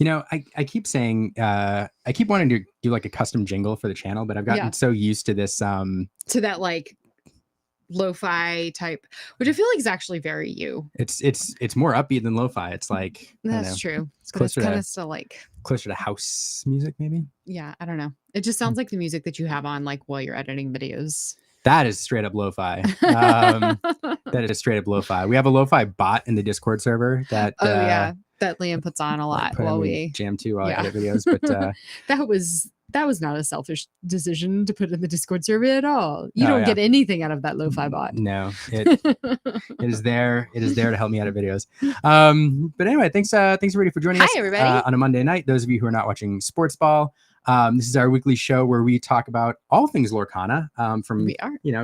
I keep saying, I keep wanting to do like a custom jingle for the channel, but I've gotten so used to this. To that like lo-fi type, which I feel like is actually very you. It's more upbeat than lo-fi. It's like, that's true. It's closer kind of still like closer to house music, maybe. Yeah, I don't know. It just sounds like the music that you have on like while you're editing videos. That is straight up lo-fi. That is straight up lo-fi. We have a lo-fi bot in the Discord server that that Liam puts on a lot while we jam to while I edit videos. But that was not a selfish decision to put in the Discord server at all. You don't get anything out of that lo-fi bot. No, it is there. It is there to help me edit videos. But anyway, thanks everybody for joining us. Hi everybody. On a Monday night. Those of you who are not watching Sports Ball. This is our weekly show where we talk about all things Lorcana, from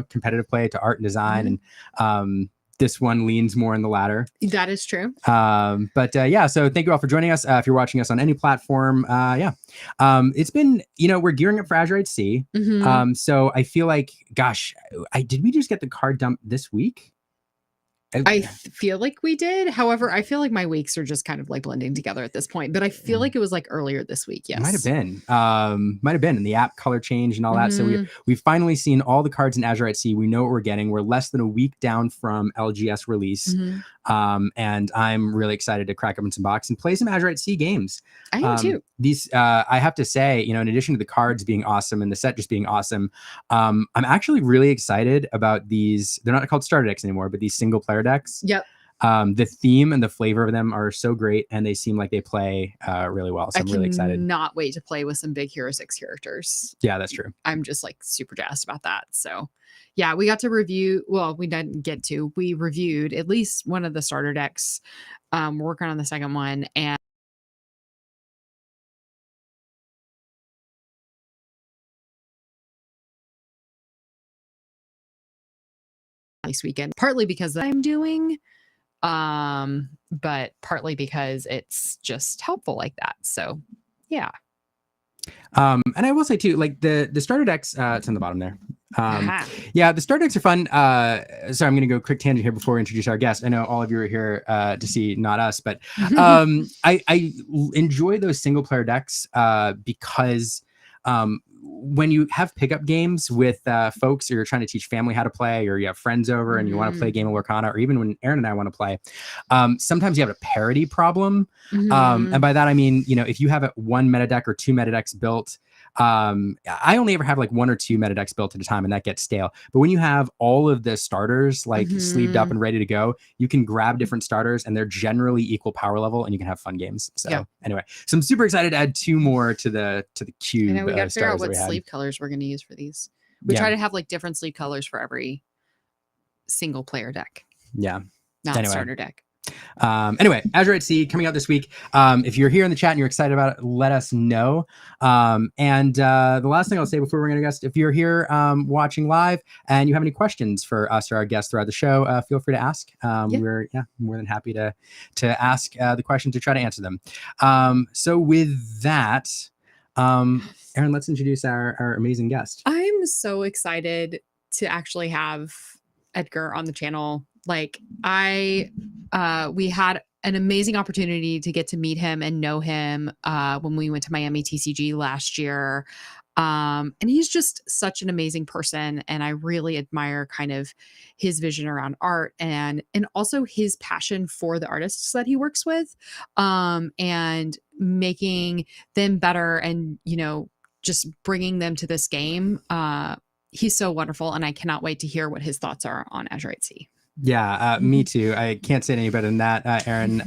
competitive play to art and design, and this one leans more in the latter. That is true. So thank you all for joining us. If you're watching us on any platform, it's been, we're gearing up for Azurite Sea. So I feel like, gosh, did we just get the card dump this week? I feel like we did. However, I feel like my weeks are just kind of like blending together at this point, but I feel like it was like earlier this week. Yes. Might have been. And the app color change and all that. So we've finally seen all the cards in Azurite Sea. We know what we're getting. We're less than a week down from LGS release. And I'm really excited to crack open some box and play some Azurite Sea games. I am too. These, I have to say, in addition to the cards being awesome and the set just being awesome, I'm actually really excited about these. They're not called starter decks anymore, but these single player decks. Yep. The theme and the flavor of them are so great, and they seem like they play really well. So I'm really excited. Not wait to play with some big Hero 6 characters. Yeah, that's true. I'm just like super jazzed about that. So yeah, we got to review. Well, we didn't get to. We reviewed at least one of the starter decks. We're working on the second one, and this weekend, partly because I'm doing, but partly because it's just helpful like that. So yeah. And I will say too, like the starter decks, it's on the bottom there. Yeah, the starter decks are fun. So I'm going to go quick tangent here before we introduce our guest. I know all of you are here to see, not us, but I enjoy those single player decks because when you have pickup games with folks, or you're trying to teach family how to play, or you have friends over and you want to play a game of Lorcana, or even when Aaron and I want to play, sometimes you have a parity problem. And by that, I mean, if you have one meta deck or two meta decks built, I only ever have like one or two meta decks built at a time, and that gets stale. But when you have all of the starters like sleeved up and ready to go, you can grab different starters and they're generally equal power level, and you can have fun games. So anyway, so I'm super excited to add two more to the queue. And then we got to figure out what sleeve colors we're going to use for these. We try to have like different sleeve colors for every single player deck. Yeah. Not starter deck. Anyway, Azurite Sea coming out this week. If you're here in the chat and you're excited about it, let us know. And the last thing I'll say before we're going to guest, if you're here watching live and you have any questions for us or our guests throughout the show, feel free to ask. We're more than happy to ask the questions, to try to answer them. So with that, Aaron, let's introduce our amazing guest. I'm so excited to actually have Edgar on the channel. Like we had an amazing opportunity to get to meet him and know him when we went to Miami TCG last year. And he's just such an amazing person. And I really admire kind of his vision around art and also his passion for the artists that he works with, and making them better and, just bringing them to this game. He's so wonderful. And I cannot wait to hear what his thoughts are on Azurite Sea. Yeah, me too. I can't say it any better than that, Aaron.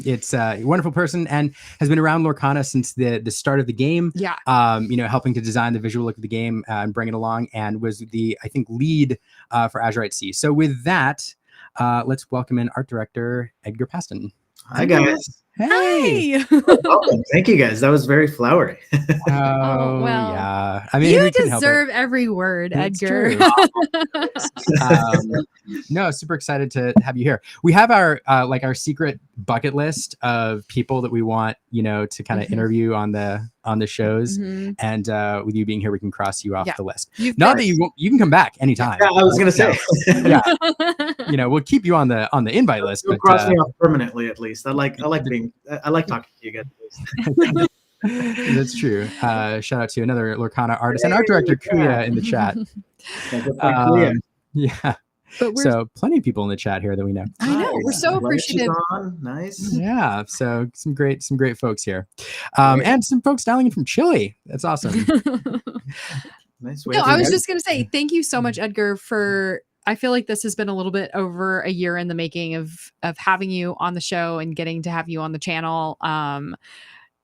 It's a wonderful person and has been around Lorcana since the start of the game. Yeah. Helping to design the visual look of the game and bring it along, and was the, I think, lead for Azurite Sea. So with that, let's welcome in art director Edgar Pasten. Hi, guys. Hey. Welcome. Thank you, guys. That was very flowery. Oh, well. Yeah. I mean, you deserve every word, Edgar. No, super excited to have you here. We have our secret bucket list of people that we want, to kind of interview on the shows. And with you being here, we can cross you off the list. Not that you can come back anytime. Yeah, I was gonna say. we'll keep you on the invite list. You'll But cross me off permanently, at least. I like talking to you guys. At least. That's true. Shout out to another Lorcana artist and art director, Kuya, in the chat. Yeah. But So plenty of people in the chat here that we know. I know. We're so appreciative. Nice. Yeah. So some great folks here. And some folks dialing in from Chile. That's awesome. Nice. No, I was just going to say, thank you so much, Edgar, I feel like this has been a little bit over a year in the making of having you on the show and getting to have you on the channel.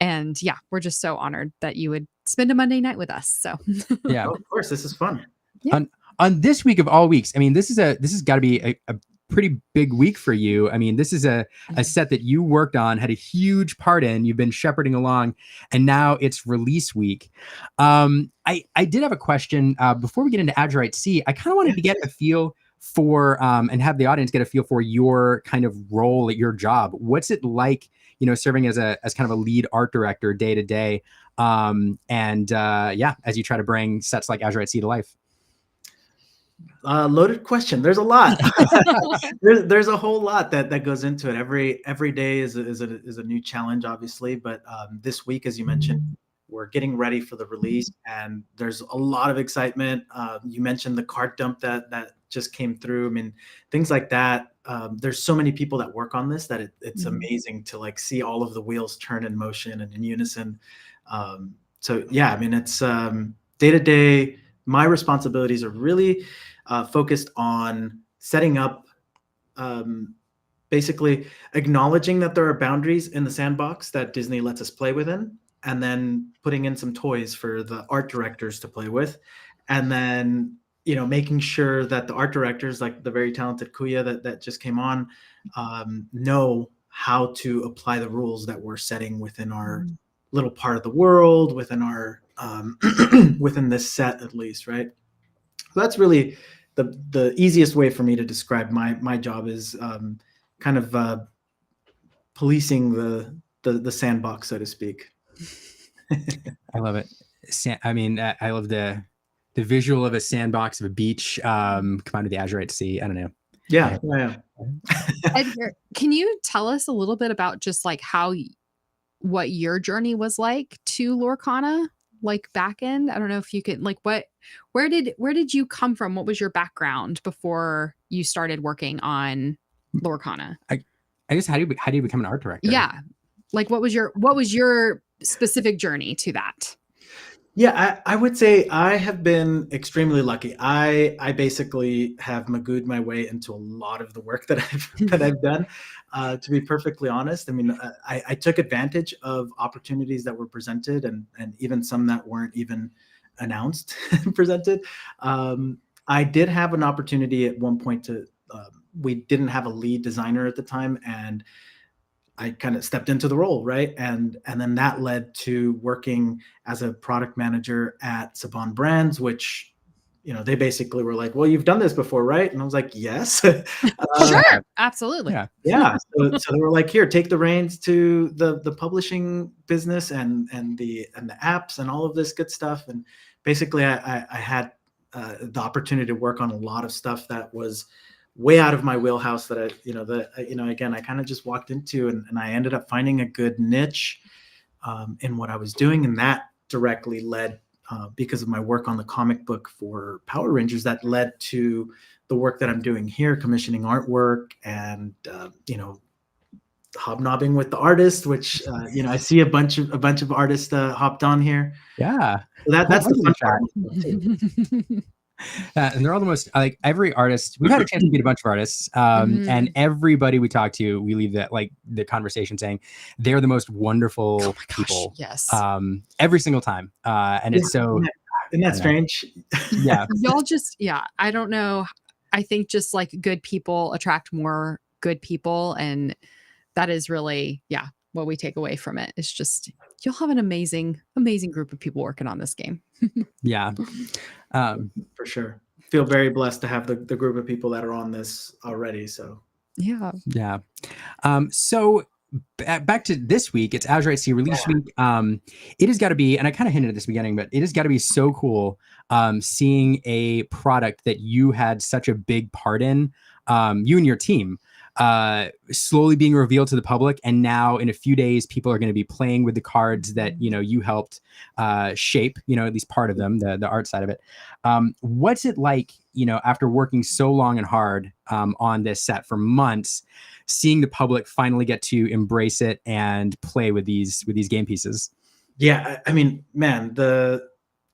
And yeah, we're just so honored that you would spend a Monday night with us. So yeah, of course, this is fun. Yeah. On this week of all weeks, I mean, this has got to be a pretty big week for you. I mean, this is a set that you worked on, had a huge part in, you've been shepherding along, and now it's release week. I did have a question before we get into Azurite Sea. I kind of wanted to get a feel for and have the audience get a feel for your kind of role at your job. What's it like, serving as kind of a lead art director day to day, as you try to bring sets like Azurite Sea to life? Loaded question. There's a lot. there's a whole lot that goes into it. Every day is a new challenge, obviously. But this week, as you mentioned, we're getting ready for the release, and there's a lot of excitement. You mentioned the cart dump that just came through. I mean, things like that. There's so many people that work on this that it's amazing to like see all of the wheels turn in motion and in unison. So yeah, I mean, it's day to day. My responsibilities are really focused on setting up, basically acknowledging that there are boundaries in the sandbox that Disney lets us play within, and then putting in some toys for the art directors to play with, and then making sure that the art directors, like the very talented Kuya that just came on, know how to apply the rules that we're setting within our little part of the world, within our within this set at least, right? So that's really the easiest way for me to describe my job is kind of policing the sandbox, so to speak. I love it. I mean, I love the visual of a sandbox of a beach combined with the Azurite Sea. I don't know. Yeah. Edgar, can you tell us a little bit about just like what your journey was like to Lorcana, like back end? I don't know if you could like where did you come from? What was your background before you started working on Lorcana? I guess how do you become an art director? Yeah. Like what was your specific journey to that? Yeah, I would say I have been extremely lucky. I basically have magooed my way into a lot of the work that I've done. To be perfectly honest, I mean, I took advantage of opportunities that were presented, and even some that weren't even announced and presented. I did have an opportunity at one point to. We didn't have a lead designer at the time, and I kind of stepped into the role, right? And then that led to working as a product manager at Saban Brands, which, they basically were like, well, you've done this before, right? And I was like, yes. Sure, absolutely. Yeah. So they were like, here, take the reins to the publishing business and the apps and all of this good stuff. And basically I had the opportunity to work on a lot of stuff that was way out of my wheelhouse that again, I kind of just walked into, and I ended up finding a good niche in what I was doing. And that directly led, because of my work on the comic book for Power Rangers, that led to the work that I'm doing here, commissioning artwork and, hobnobbing with the artists, which, I see a bunch of artists hopped on here. Yeah. So that's the fun part. And they're all the most, like, every artist, we've had a chance to meet a bunch of artists, and everybody we talk to, we leave the conversation saying they're the most wonderful people. Yes. Every single time. And it's so, isn't that strange? Yeah. Y'all just, I don't know. I think just like good people attract more good people. And that is really, what we take away from it. It's just, you'll have an amazing, amazing group of people working on this game. Yeah. For sure. Feel very blessed to have the group of people that are on this already. So yeah. So back to this week, it's Azurite Sea release week. It has got to be, and I kind of hinted at this beginning, but it has got to be so cool seeing a product that you had such a big part in you and your team slowly being revealed to the public, and now in a few days people are going to be playing with the cards that you helped shape, at least part of them, the art side of it. What's it like, after working so long and hard on this set for months, seeing the public finally get to embrace it and play with these game pieces? Yeah, I mean, man, the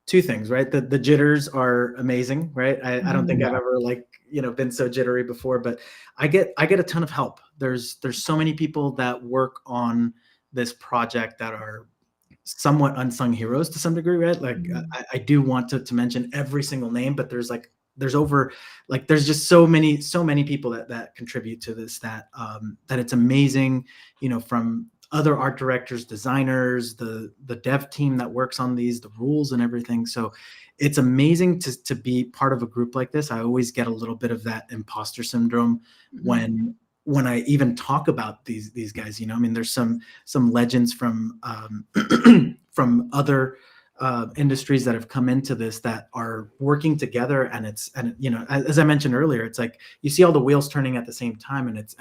two things, right? The jitters are amazing, right? I don't think I've ever been so jittery before, but I get a ton of help. There's so many people that work on this project that are somewhat unsung heroes to some degree, right? Like I do want to mention every single name, but there's just so many people that contribute to this, that it's amazing, from other art directors, designers, the dev team that works on these, the rules and everything. So it's amazing to be part of a group like this. I always get a little bit of that imposter syndrome when I even talk about these guys. I mean, there's some legends from from other industries that have come into this that are working together, and as I mentioned earlier, it's like you see all the wheels turning at the same time, and it's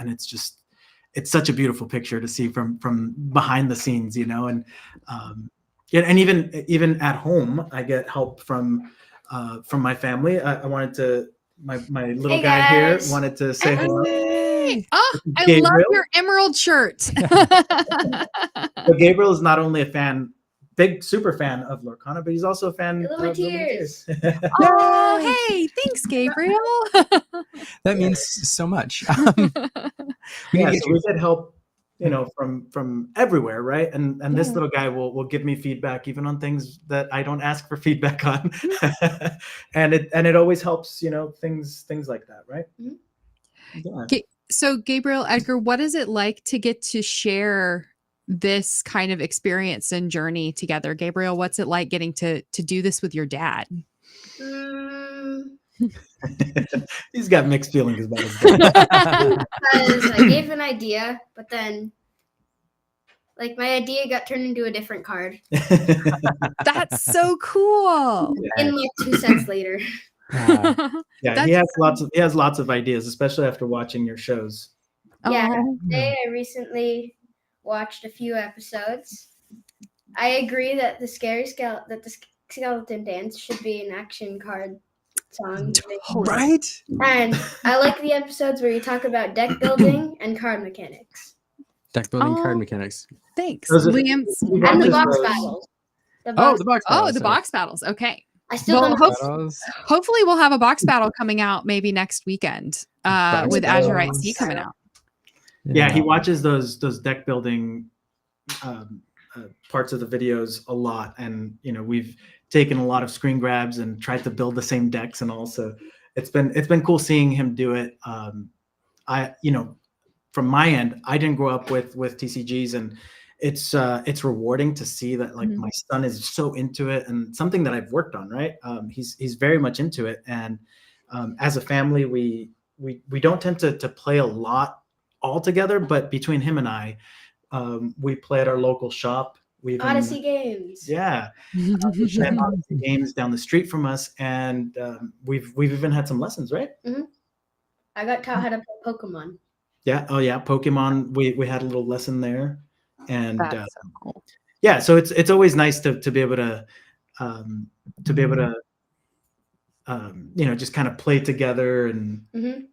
such a beautiful picture to see from behind the scenes, and even at home, I get help from my family. I wanted to, my little guy here wanted to say hello. Hey. Oh, I Gabriel. love your emerald shirt. So Gabriel is not only a big super fan of Lorcana, but he's also a fan of Tears. Oh, hey, thanks, Gabriel. That means so much. Yeah, so we get help, from everywhere, right? And this little guy will give me feedback even on things that I don't ask for feedback on, and it always helps, things like that, right? Yeah. So, Gabriel, Edgar, what is it like to get to share this kind of experience and journey together? Gabriel, what's it like getting to do this with your dad? He's got mixed feelings about his dad. Because I gave an idea, but then my idea got turned into a different card. That's so cool. In 2 cents later. Yeah, he has lots of ideas, especially after watching your shows. Yeah, today I recently watched a few episodes. I agree that the skeleton dance should be an action card song. Right? And I like the episodes where you talk about deck building and card mechanics. Deck building, card mechanics. Thanks. And the box battles. The box battles. The box battles. Okay. I still hopefully we'll have a box battle coming out maybe next weekend with Azurite Sea coming out. Yeah, he watches those deck building parts of the videos a lot, and we've taken a lot of screen grabs and tried to build the same decks and all. So it's been cool seeing him do it. From my end, I didn't grow up with TCGs, and it's rewarding to see that my son is so into it, and something that I've worked on, right? He's very much into it, and as a family, we don't tend to play a lot all together, but between him and I, we play at our local shop. Odyssey Games. Yeah, Odyssey Games down the street from us, and we've even had some lessons, right? I got taught how to play Pokemon. Yeah. Oh yeah, Pokemon. We had a little lesson there, and That's so cool. Yeah, so it's always nice to be able to just kind of play together and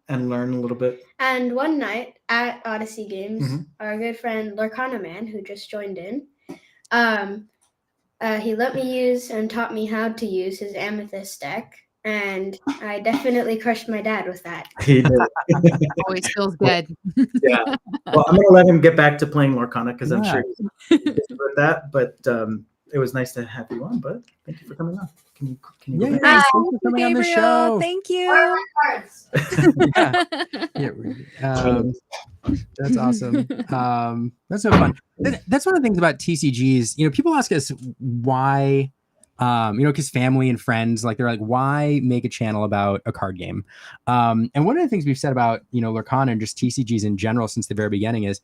learn a little bit. And one night at Odyssey Games, our good friend Lorcana Man, who just joined in, he let me use and taught me how to use his Amethyst deck, and I definitely crushed my dad with that. He did. Always feels good. Yeah. Well, I'm gonna let him get back to playing Lorcana because I'm sure he's with that. But it was nice to have you on, bud. Thank you for coming on. Can you go back? Thanks for coming on the show. Thank you. That's awesome. That's so fun. That's one of the things about TCGs. People ask us why, because family and friends, they're like, why make a channel about a card game? And one of the things we've said about, Lorcana and just TCGs in general since the very beginning is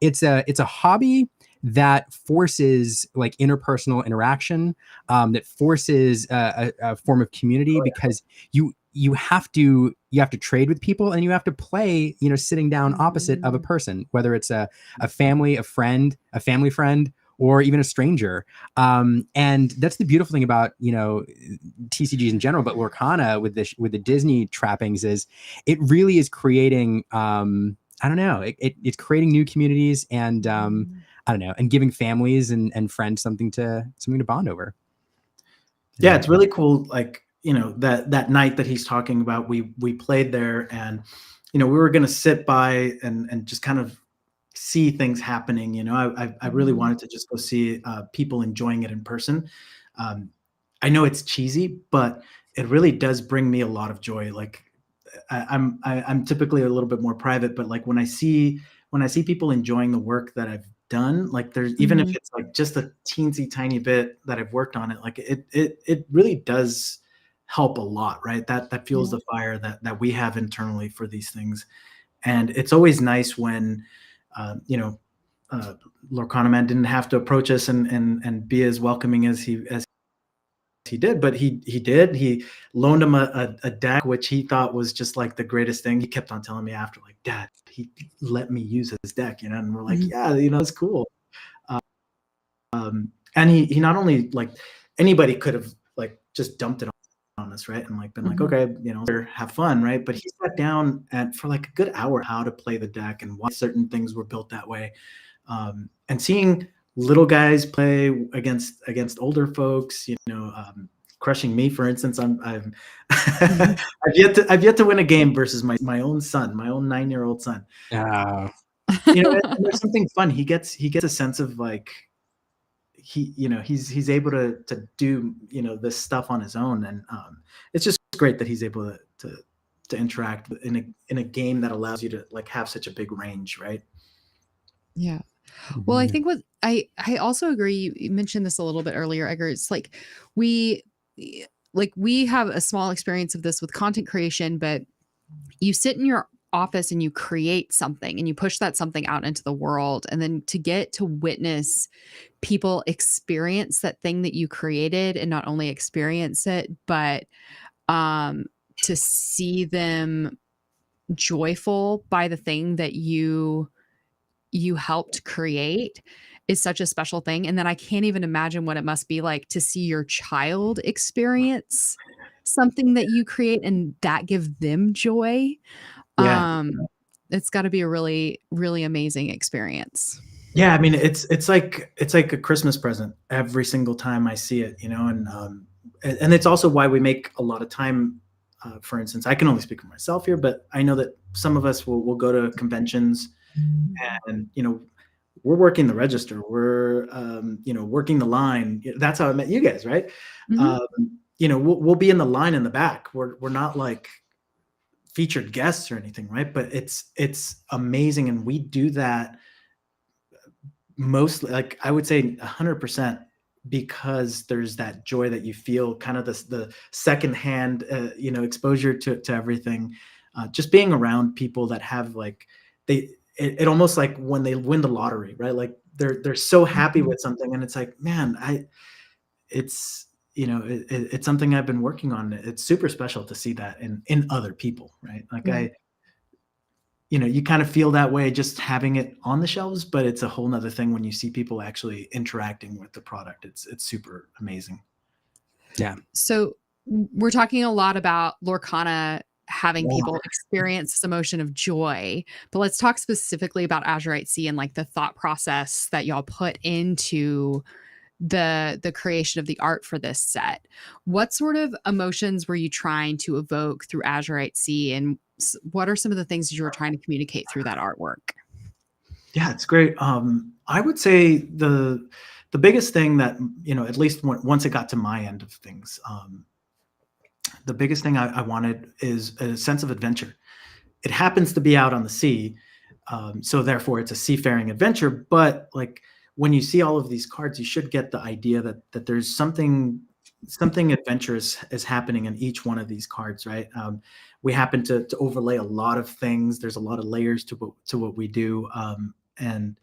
it's a hobby that forces interpersonal interaction, that forces a form of community, because you have to you have to trade with people, and you have to play, sitting down opposite of a person, whether it's a family, a friend, a family friend, or even a stranger. And that's the beautiful thing about, TCGs in general, but Lorcana with the Disney trappings is it really is creating, I don't know, it's creating new communities, and I don't know, and giving families and friends something to bond over. Yeah, it's really cool. Like, that night that he's talking about, we played there, and, we were going to sit by and just kind of see things happening. I really wanted to just go see people enjoying it in person. I know it's cheesy, but it really does bring me a lot of joy. Like, I'm typically a little bit more private, but like when I see people enjoying the work that I've done, like there's, even if it's like just a teensy tiny bit that I've worked on it, like it really does help a lot, right? That fuels the fire that we have internally for these things. And it's always nice when, Lorcana Man didn't have to approach us and be as welcoming as he did, but he did. He loaned him a deck, which he thought was just like the greatest thing. He kept on telling me after, like, Dad, he let me use his deck, and we're like, yeah, it's cool. And he not only, like, anybody could have like just dumped it on us, right? And like been like, okay, have fun, right? But he sat down for like a good hour how to play the deck and why certain things were built that way. And seeing little guys play against older folks, crushing me, for instance. I've yet to win a game versus my own son, my own 9-year-old son. And there's something fun. He gets a sense of like, he's able to do, this stuff on his own. And it's just great that he's able to interact in a game that allows you to like have such a big range, right? Yeah. Well, I think I also agree. You mentioned this a little bit earlier, Edgar. It's like we have a small experience of this with content creation, but you sit in your office and you create something and you push that something out into the world. And then to get to witness people experience that thing that you created, and not only experience it, but to see them joyful by the thing that you helped create is such a special thing. And then I can't even imagine what it must be like to see your child experience something that you create and that give them joy. Yeah. It's got to be a really, really amazing experience. Yeah, I mean, it's like a Christmas present every single time I see it, and it's also why we make a lot of time. For instance, I can only speak for myself here, but I know that some of us will go to conventions, and we're working the register, we're working the line. That's how I met you guys, right? We'll be in the line in the back. We're not like featured guests or anything, right? But it's amazing, and we do that mostly, like I would say 100%, because there's that joy that you feel, kind of the secondhand exposure to everything, just being around people that have like it almost like when they win the lottery, right? Like they're so happy with something, and it's like, man, it's something I've been working on. It's super special to see that in other people, right? Like you kind of feel that way just having it on the shelves, but it's a whole nother thing when you see people actually interacting with the product. It's super amazing. Yeah. So we're talking a lot about Lorcana having people experience this emotion of joy, but let's talk specifically about Azurite Sea and like the thought process that y'all put into the creation of the art for this set. What sort of emotions were you trying to evoke through Azurite Sea, and what are some of the things you were trying to communicate through that artwork? Yeah, it's great. I would say the biggest thing that, at least once it got to my end of things, the biggest thing I wanted is a sense of adventure. It happens to be out on the sea, so therefore it's a seafaring adventure. But like when you see all of these cards, you should get the idea that there's something adventurous is happening in each one of these cards, right? We happen to overlay a lot of things. There's a lot of layers to what we do, and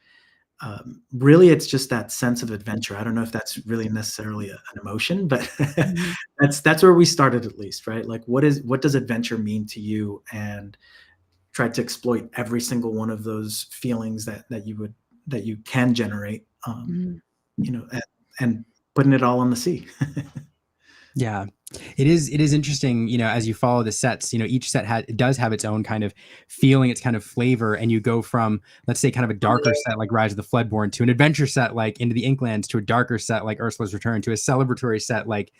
really it's just that sense of adventure. I don't know if that's really necessarily an emotion, but Mhm. that's where we started, at least, right? Like, what does adventure mean to you? And tried to exploit every single one of those feelings that you can generate, Mhm. and putting it all on the sea. Yeah, it is interesting, as you follow the sets, each set does have its own kind of feeling, its kind of flavor, and you go from, let's say, kind of a darker set like Rise of the Floodborn to an adventure set like Into the Inklands, to a darker set like Ursula's Return, to a celebratory set like,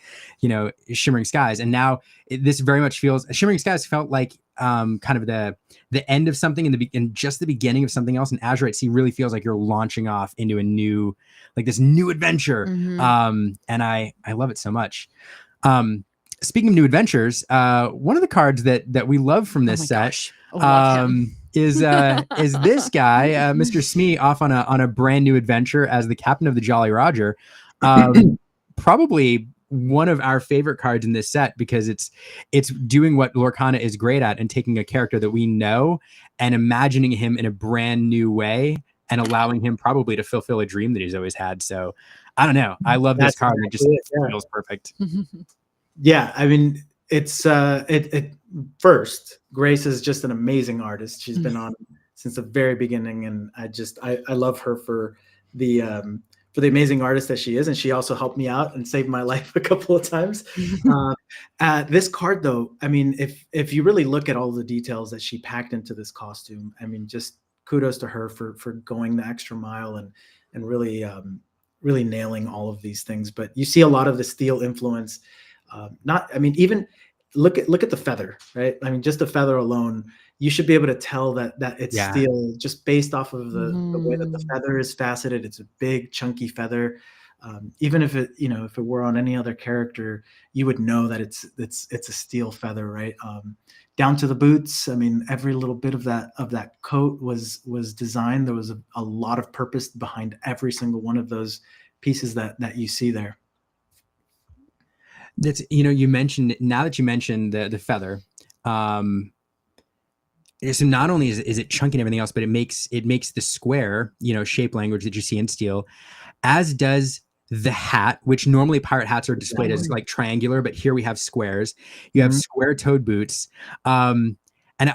Shimmering Skies. And now this very much feels, Shimmering Skies felt like kind of the end of something and just the beginning of something else. And Azurite Sea really feels like you're launching off into a new, like this new adventure. Mhm. And I love it so much. Speaking of new adventures, one of the cards that we love from Oh this my set gosh. Love him. is this guy, Mr. Smee, off on a brand new adventure as the captain of the Jolly Roger. Probably one of our favorite cards in this set, because it's doing what Lorcana is great at, and taking a character that we know and imagining him in a brand new way, and allowing him probably to fulfill a dream that he's always had. So I don't know. I love this That's card. It just exactly it, yeah. feels perfect. Yeah, I mean, it's it first, Grace is just an amazing artist. She's been on since the very beginning, and I love her for the amazing artist that she is, and she also helped me out and saved my life a couple of times. This card, though, I mean, if you really look at all the details that she packed into this costume, I mean, just kudos to her for going the extra mile, and really really nailing all of these things. But you see a lot of the steel influence. I mean, even look at the feather, right? I mean, just the feather alone, you should be able to tell that it's Yeah. steel, just based off of the way that the Mhm. feather is faceted. It's a big, chunky feather. Even if if it were on any other character, you would know that it's a steel feather, right? Down to the boots. I mean, every little bit of that coat was designed. There was a lot of purpose behind every single one of those pieces that you see there. That's, you mentioned, now that you mentioned the feather, so not only is it chunky and everything else, but it makes the square, shape language that you see in steel, as does the hat, which normally pirate hats are displayed as like triangular, but here we have squares. You have Mhm. square-toed boots. And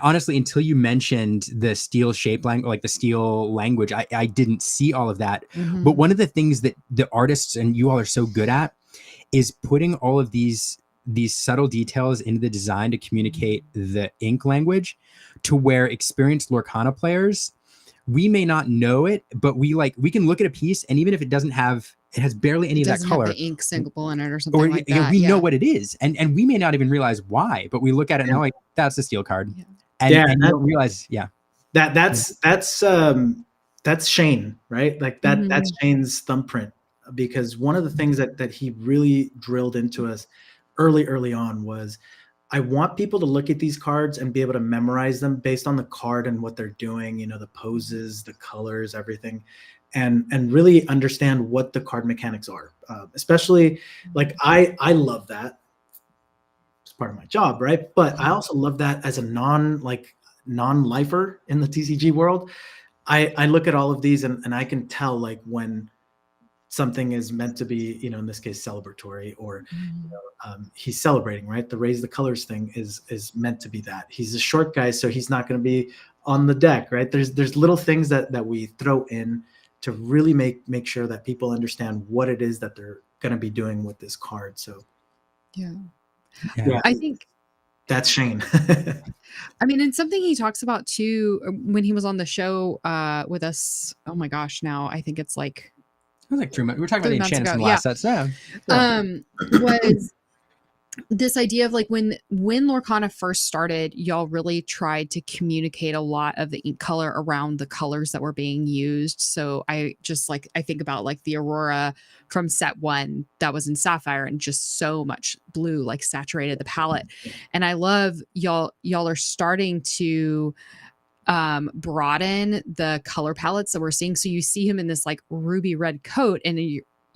honestly, until you mentioned the steel shape language, like the steel language, I didn't see all of that. But Mhm. one of the things that the artists and you all are so good at is putting all of these subtle details into the design to communicate the ink language, to where experienced Lorcana players, we may not know it, but we can look at a piece, and even if it has barely any It of that doesn't have color, the ink symbol in it or something or like that. we know Yeah. what it is, and we may not even realize why, but we look at it and Yeah. I'm like, that's the steel card. Yeah. And Yeah, you don't realize, that's Shane, right? Like that's Mhm. Shane's thumbprint, because one of the things that he really drilled into us early on was, I want people to look at these cards and be able to memorize them based on the card and what they're doing, the poses, the colors, everything, and really understand what the card mechanics are. Especially, like, I love that. It's part of my job, right? But I also love that as a non-lifer in the TCG world. I look at all of these, and I can tell, like, when something is meant to be, in this case, celebratory, or he's celebrating, right? The raise the colors thing is meant to be that. He's a short guy, so he's not going to be on the deck, right? There's little things that we throw in to really make sure that people understand what it is that they're going to be doing with this card. So Yeah. yeah, I think, that's Shane. I mean, and something he talks about too, when he was on the show with us. Oh my gosh, now I think it's like it was like 3 months. We were talking about 3 the months enchantments ago. in the Yeah. last set. So Was this idea of, like, when Lorcana first started, y'all really tried to communicate a lot of the ink color around the colors that were being used. So I think about, like, the Aurora from set 1 that was in Sapphire, and just so much blue, like, saturated the palette. And I love y'all are starting to broaden the color palettes that we're seeing. So you see him in this, like, ruby red coat, and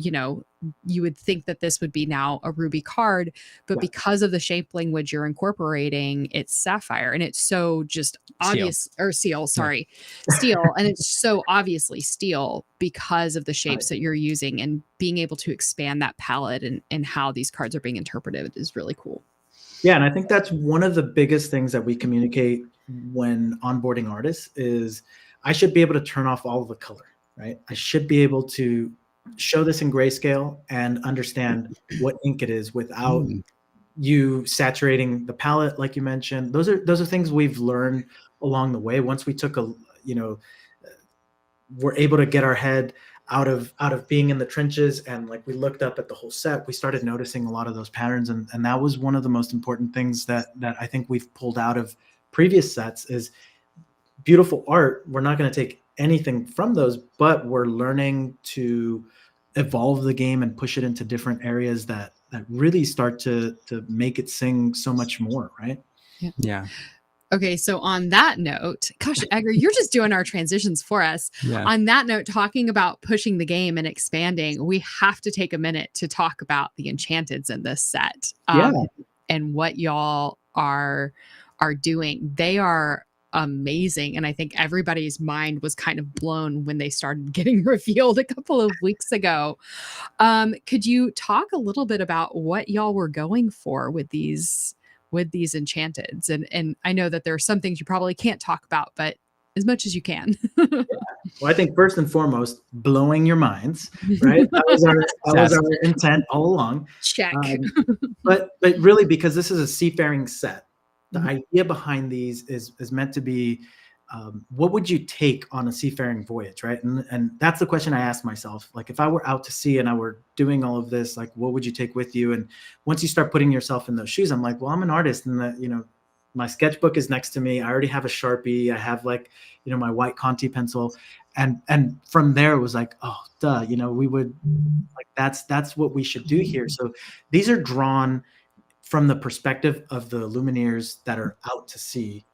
you know, you would think that this would be now a ruby card, but Yeah. because of the shape language you're incorporating, it's sapphire, and it's so just obvious or steel, sorry, steel. And it's so obviously steel because of the shapes that you're using, and being able to expand that palette and how these cards are being interpreted is really cool. Yeah. And I think that's one of the biggest things that we communicate when onboarding artists is I should be able to turn off all of the color, right? I should be able to show this in grayscale and understand what ink it is without you saturating the palette, like you mentioned. Those are things we've learned along the way. Once we took we're able to get our head out of being in the trenches, and like we looked up at the whole set, we started noticing a lot of those patterns, and that was one of the most important things that I think we've pulled out of previous sets is beautiful art. We're not going to take anything from those, but we're learning to evolve the game and push it into different areas that really start to make it sing so much more, right? Yeah. Okay, so on that note, gosh, Edgar, you're just doing our transitions for us. Yeah. On that note, talking about pushing the game and expanding, we have to take a minute to talk about the Enchanteds in this set, and what y'all are doing. They are amazing, and I think everybody's mind was kind of blown when they started getting revealed a couple of weeks ago. Could you talk a little bit about what y'all were going for with these Enchanteds? And I know that there are some things you probably can't talk about, but as much as you can. Well, I think first and foremost, blowing your minds, right? That was our intent all along. Check. But really, because this is a seafaring set, the idea behind these is meant to be, what would you take on a seafaring voyage, right? And that's the question I asked myself. Like, if I were out to sea and I were doing all of this, like, what would you take with you? And once you start putting yourself in those shoes, I'm like, well, I'm an artist, and my sketchbook is next to me. I already have a Sharpie. I have my white Conti pencil, and from there it was like, oh, duh, we would like that's what we should do here. So these are drawn from the perspective of the Lumineers that are out to sea,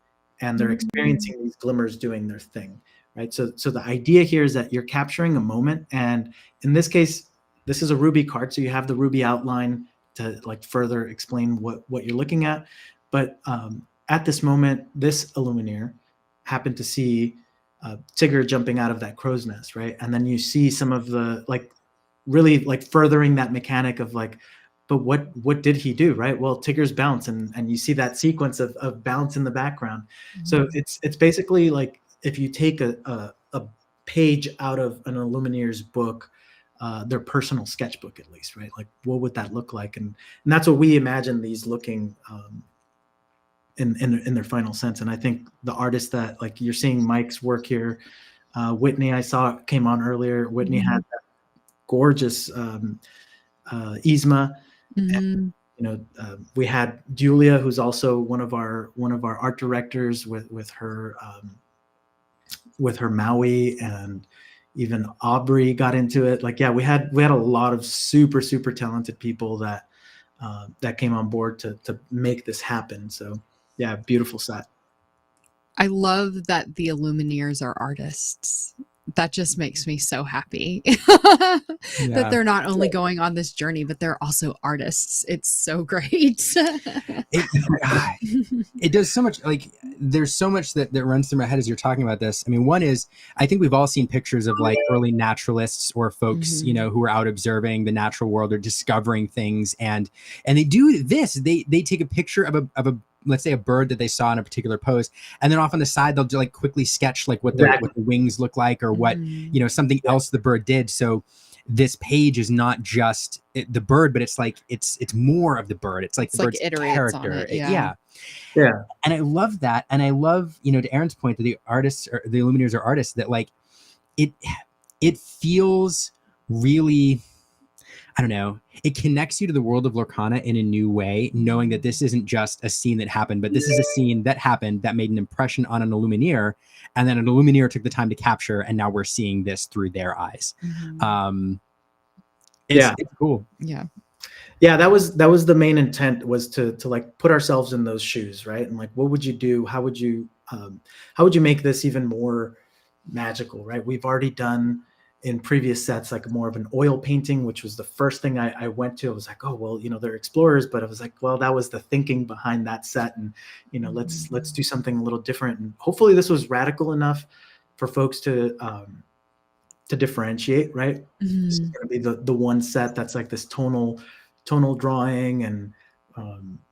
and they're experiencing these glimmers doing their thing, right? So the idea here is that you're capturing a moment, and in this case, this is a ruby card, so you have the ruby outline to like further explain what you're looking at. But at this moment, this Illumineer happened to see Tigger jumping out of that crow's nest, right? And then you see some of the really furthering that mechanic of but what did he do, right? Well, Tigger's bounce, and you see that sequence of bounce in the background. So it's basically like if you take a page out of an Illumineer's book, their personal sketchbook at least, right? Like, what would that look like? And that's what we imagine these looking in their final sense. And I think the artists that you're seeing Mike's work here, Whitney, I saw came on earlier. Whitney had that gorgeous Yzma. And, we had Julia, who's also one of our art directors with her Maui, and even Aubrey got into it. We had a lot of super talented people that came on board to make this happen. So yeah, beautiful set. I love that the Illumineers are artists. That just makes me so happy that they're not only going on this journey, but they're also artists. It's so great. It does so much. There's so much that runs through my head as you're talking about this. I mean, one is, I think we've all seen pictures of early naturalists or folks, who are out observing the natural world or discovering things. And they do this, they take a picture of a let's say a bird that they saw in a particular pose, and then off on the side they'll do quickly sketch what the wings look like, or what something else the bird did. So this page is not just the bird, but it's it's more of the bird. It's the bird's character. Yeah. And I love that, and I love to Aaron's point that the artists or the Illumineers are artists, that it feels really, I don't know, it connects you to the world of Lorcana in a new way, knowing that this isn't just a scene that happened, but this is a scene that happened that made an impression on an Illumineer, and then an Illumineer took the time to capture, and now we're seeing this through their eyes. It's cool. Yeah, that was the main intent, was to put ourselves in those shoes, right? And what would you do? How would you make this even more magical, right? We've already done in previous sets, like more of an oil painting, which was the first thing I went to. I was like, oh, well, they're explorers, but I was like, well, that was the thinking behind that set. And, let's do something a little different. And hopefully this was radical enough for folks to differentiate, right? This is going to be the one set that's like this tonal drawing. And,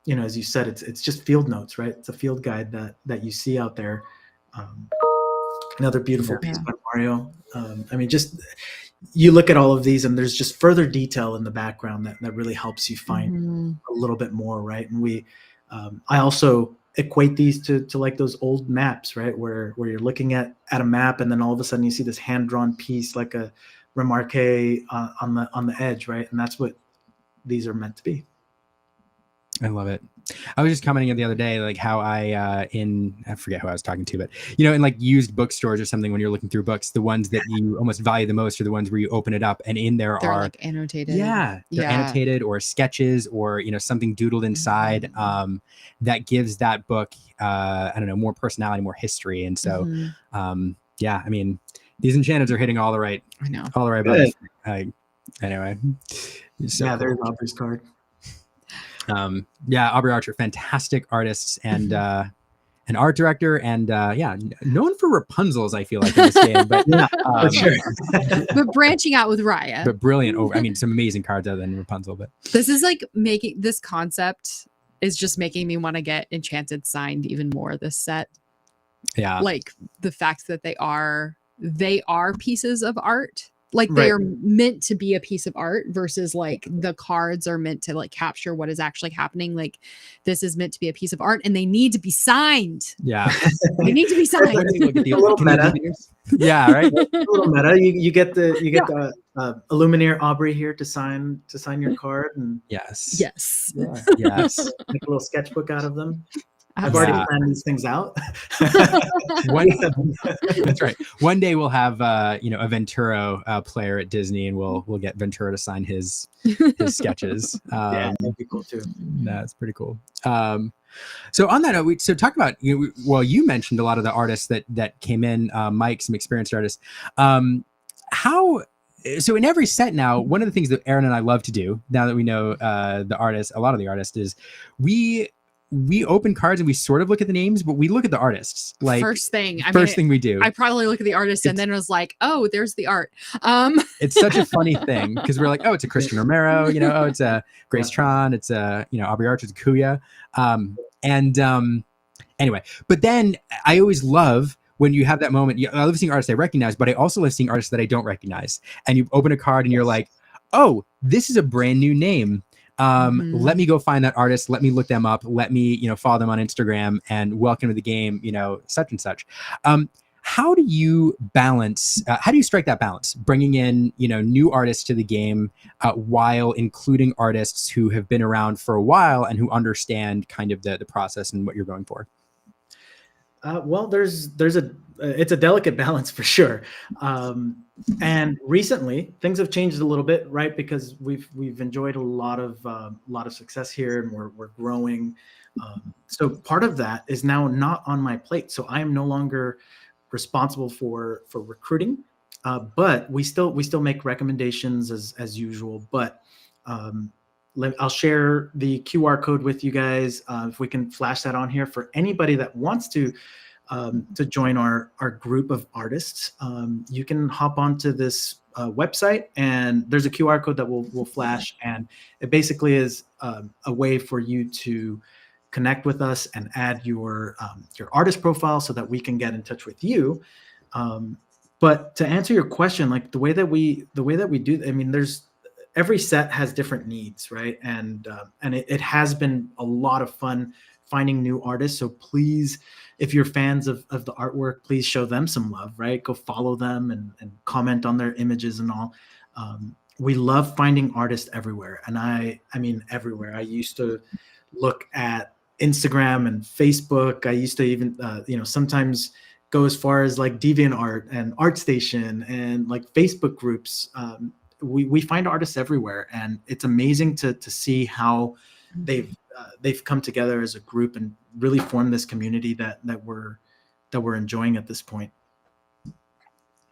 as you said, it's just field notes, right? It's a field guide that you see out there. Another beautiful piece by Mario. Just you look at all of these and there's just further detail in the background that really helps you find a little bit more, right? And I also equate these to like those old maps, right? Where you're looking at a map and then all of a sudden you see this hand-drawn piece like a remarque on the edge, right? And that's what these are meant to be. I love it. I was just commenting the other day, like how I forget who I was talking to, but in like used bookstores or something, when you're looking through books, the ones that you almost value the most are the ones where you open it up and in there are like annotated. Yeah, they're annotated or sketches or something doodled inside that gives that book I don't know, more personality, more history. And so these Enchanteds are hitting all the right buttons. Anyway, so there's Aubrey's card. Aubrey Archer, fantastic artists and an art director and known for Rapunzel's, I feel like, in this game, but for sure. But branching out with Raya. But brilliant some amazing cards other than Rapunzel. But this is like making this concept is just making me want to get Enchanted signed even more this set. Yeah. Like the fact that they are pieces of art. Like they are meant to be a piece of art versus like the cards are meant to like capture what is actually happening. Like this is meant to be a piece of art and they need to be signed. Yeah. They need to be signed. A little meta. Yeah, right. A little meta. You get the Illuminaire Aubrey here to sign your card and yes. Yes. Yeah. Yes. Make a little sketchbook out of them. I've already planned these things out. That's right. One day we'll have a Ventura player at Disney, and we'll get Ventura to sign his sketches. That'd be cool too. That's pretty cool. So on that note, talk about you mentioned a lot of the artists that came in, Mike, some experienced artists. So in every set now, one of the things that Aaron and I love to do now that we know a lot of the artists is we open cards and we sort of look at the names, but we look at the artists. Like first thing we do. I probably look at the artist and then it was like, oh, there's the art. It's such a funny thing because we're like, oh, it's a Christian Romero, it's a Grace Tron, it's a Aubrey Archer, it's a Kuya. Anyway, but then I always love when you have that moment. I love seeing artists I recognize, but I also love seeing artists that I don't recognize. And you open a card and you're like, oh, this is a brand new name. Let me go find that artist. Let me look them up. Let me, follow them on Instagram and welcome to the game, such and such. How do you strike that balance, bringing in, new artists to the game while including artists who have been around for a while and who understand kind of the process and what you're going for? Well, it's a delicate balance for sure. And recently things have changed a little bit, right? Because we've enjoyed a lot of success here and we're growing. So part of that is now not on my plate. So I am no longer responsible for recruiting, but we still make recommendations as usual. But I'll share the QR code with you guys. If we can flash that on here for anybody that wants to join our group of artists. You can hop onto this website and there's a QR code that will flash, and it basically is a way for you to connect with us and add your artist profile so that we can get in touch with you. But to answer your question, like the way that we do, there's every set has different needs, right? And it has been a lot of fun finding new artists. So please, if you're fans of the artwork, please show them some love, right? Go follow them and comment on their images and all. We love finding artists everywhere. And I mean, everywhere. I used to look at Instagram and Facebook. I used to even, sometimes go as far as like DeviantArt and ArtStation and like Facebook groups. We find artists everywhere, and it's amazing to see how they've come together as a group and really formed this community that we're enjoying at this point.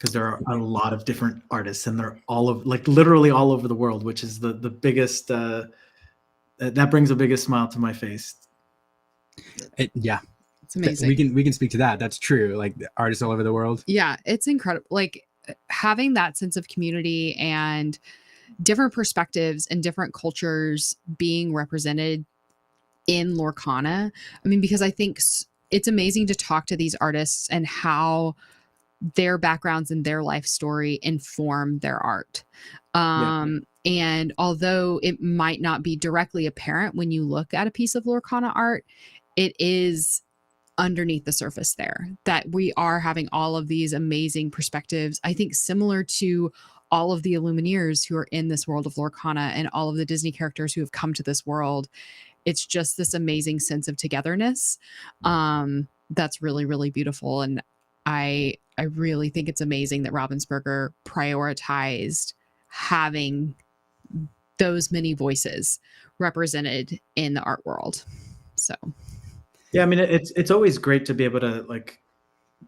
because there are a lot of different artists, and they're all of like literally all over the world, which is the biggest that brings the biggest smile to my face. Yeah, it's amazing. We can speak to that. That's true. Like artists all over the world. Yeah, it's incredible. Like having that sense of community and different perspectives and different cultures being represented in Lorcana. I mean, because I think it's amazing to talk to these artists and how their backgrounds and their life story inform their art. And although it might not be directly apparent when you look at a piece of Lorcana art, it is underneath the surface there that we are having all of these amazing perspectives. I think similar to all of the Illumineers who are in this world of Lorcana and all of the Disney characters who have come to this world. It's just this amazing sense of togetherness. That's really, really beautiful. And I really think it's amazing that Ravensburger prioritized having those many voices represented in the art world. So, yeah, I mean, it's always great to be able to, like,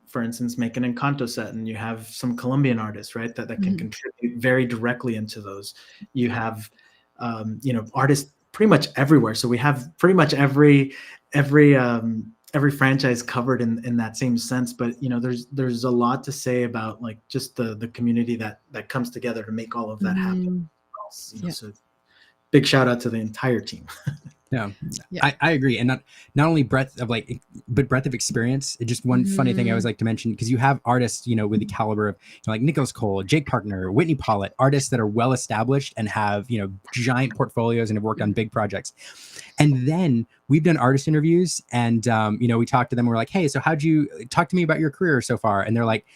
for instance, make an Encanto set, and you have some Colombian artists, right, that can contribute very directly into those. You have, artists pretty much everywhere. So we have pretty much every franchise covered in that same sense. But there's a lot to say about like just the community that comes together to make all of that happen. So big shout out to the entire team. Yeah. I agree. And not only breadth of but breadth of experience. Just one funny thing I always like to mention, because you have artists, with the caliber of like Nicholas Cole, Jake Parkner, Whitney Pollitt, artists that are well established and have, giant portfolios and have worked on big projects. And then we've done artist interviews and, we talked to them. We're like, hey, so how'd you talk to me about your career so far? And they're like,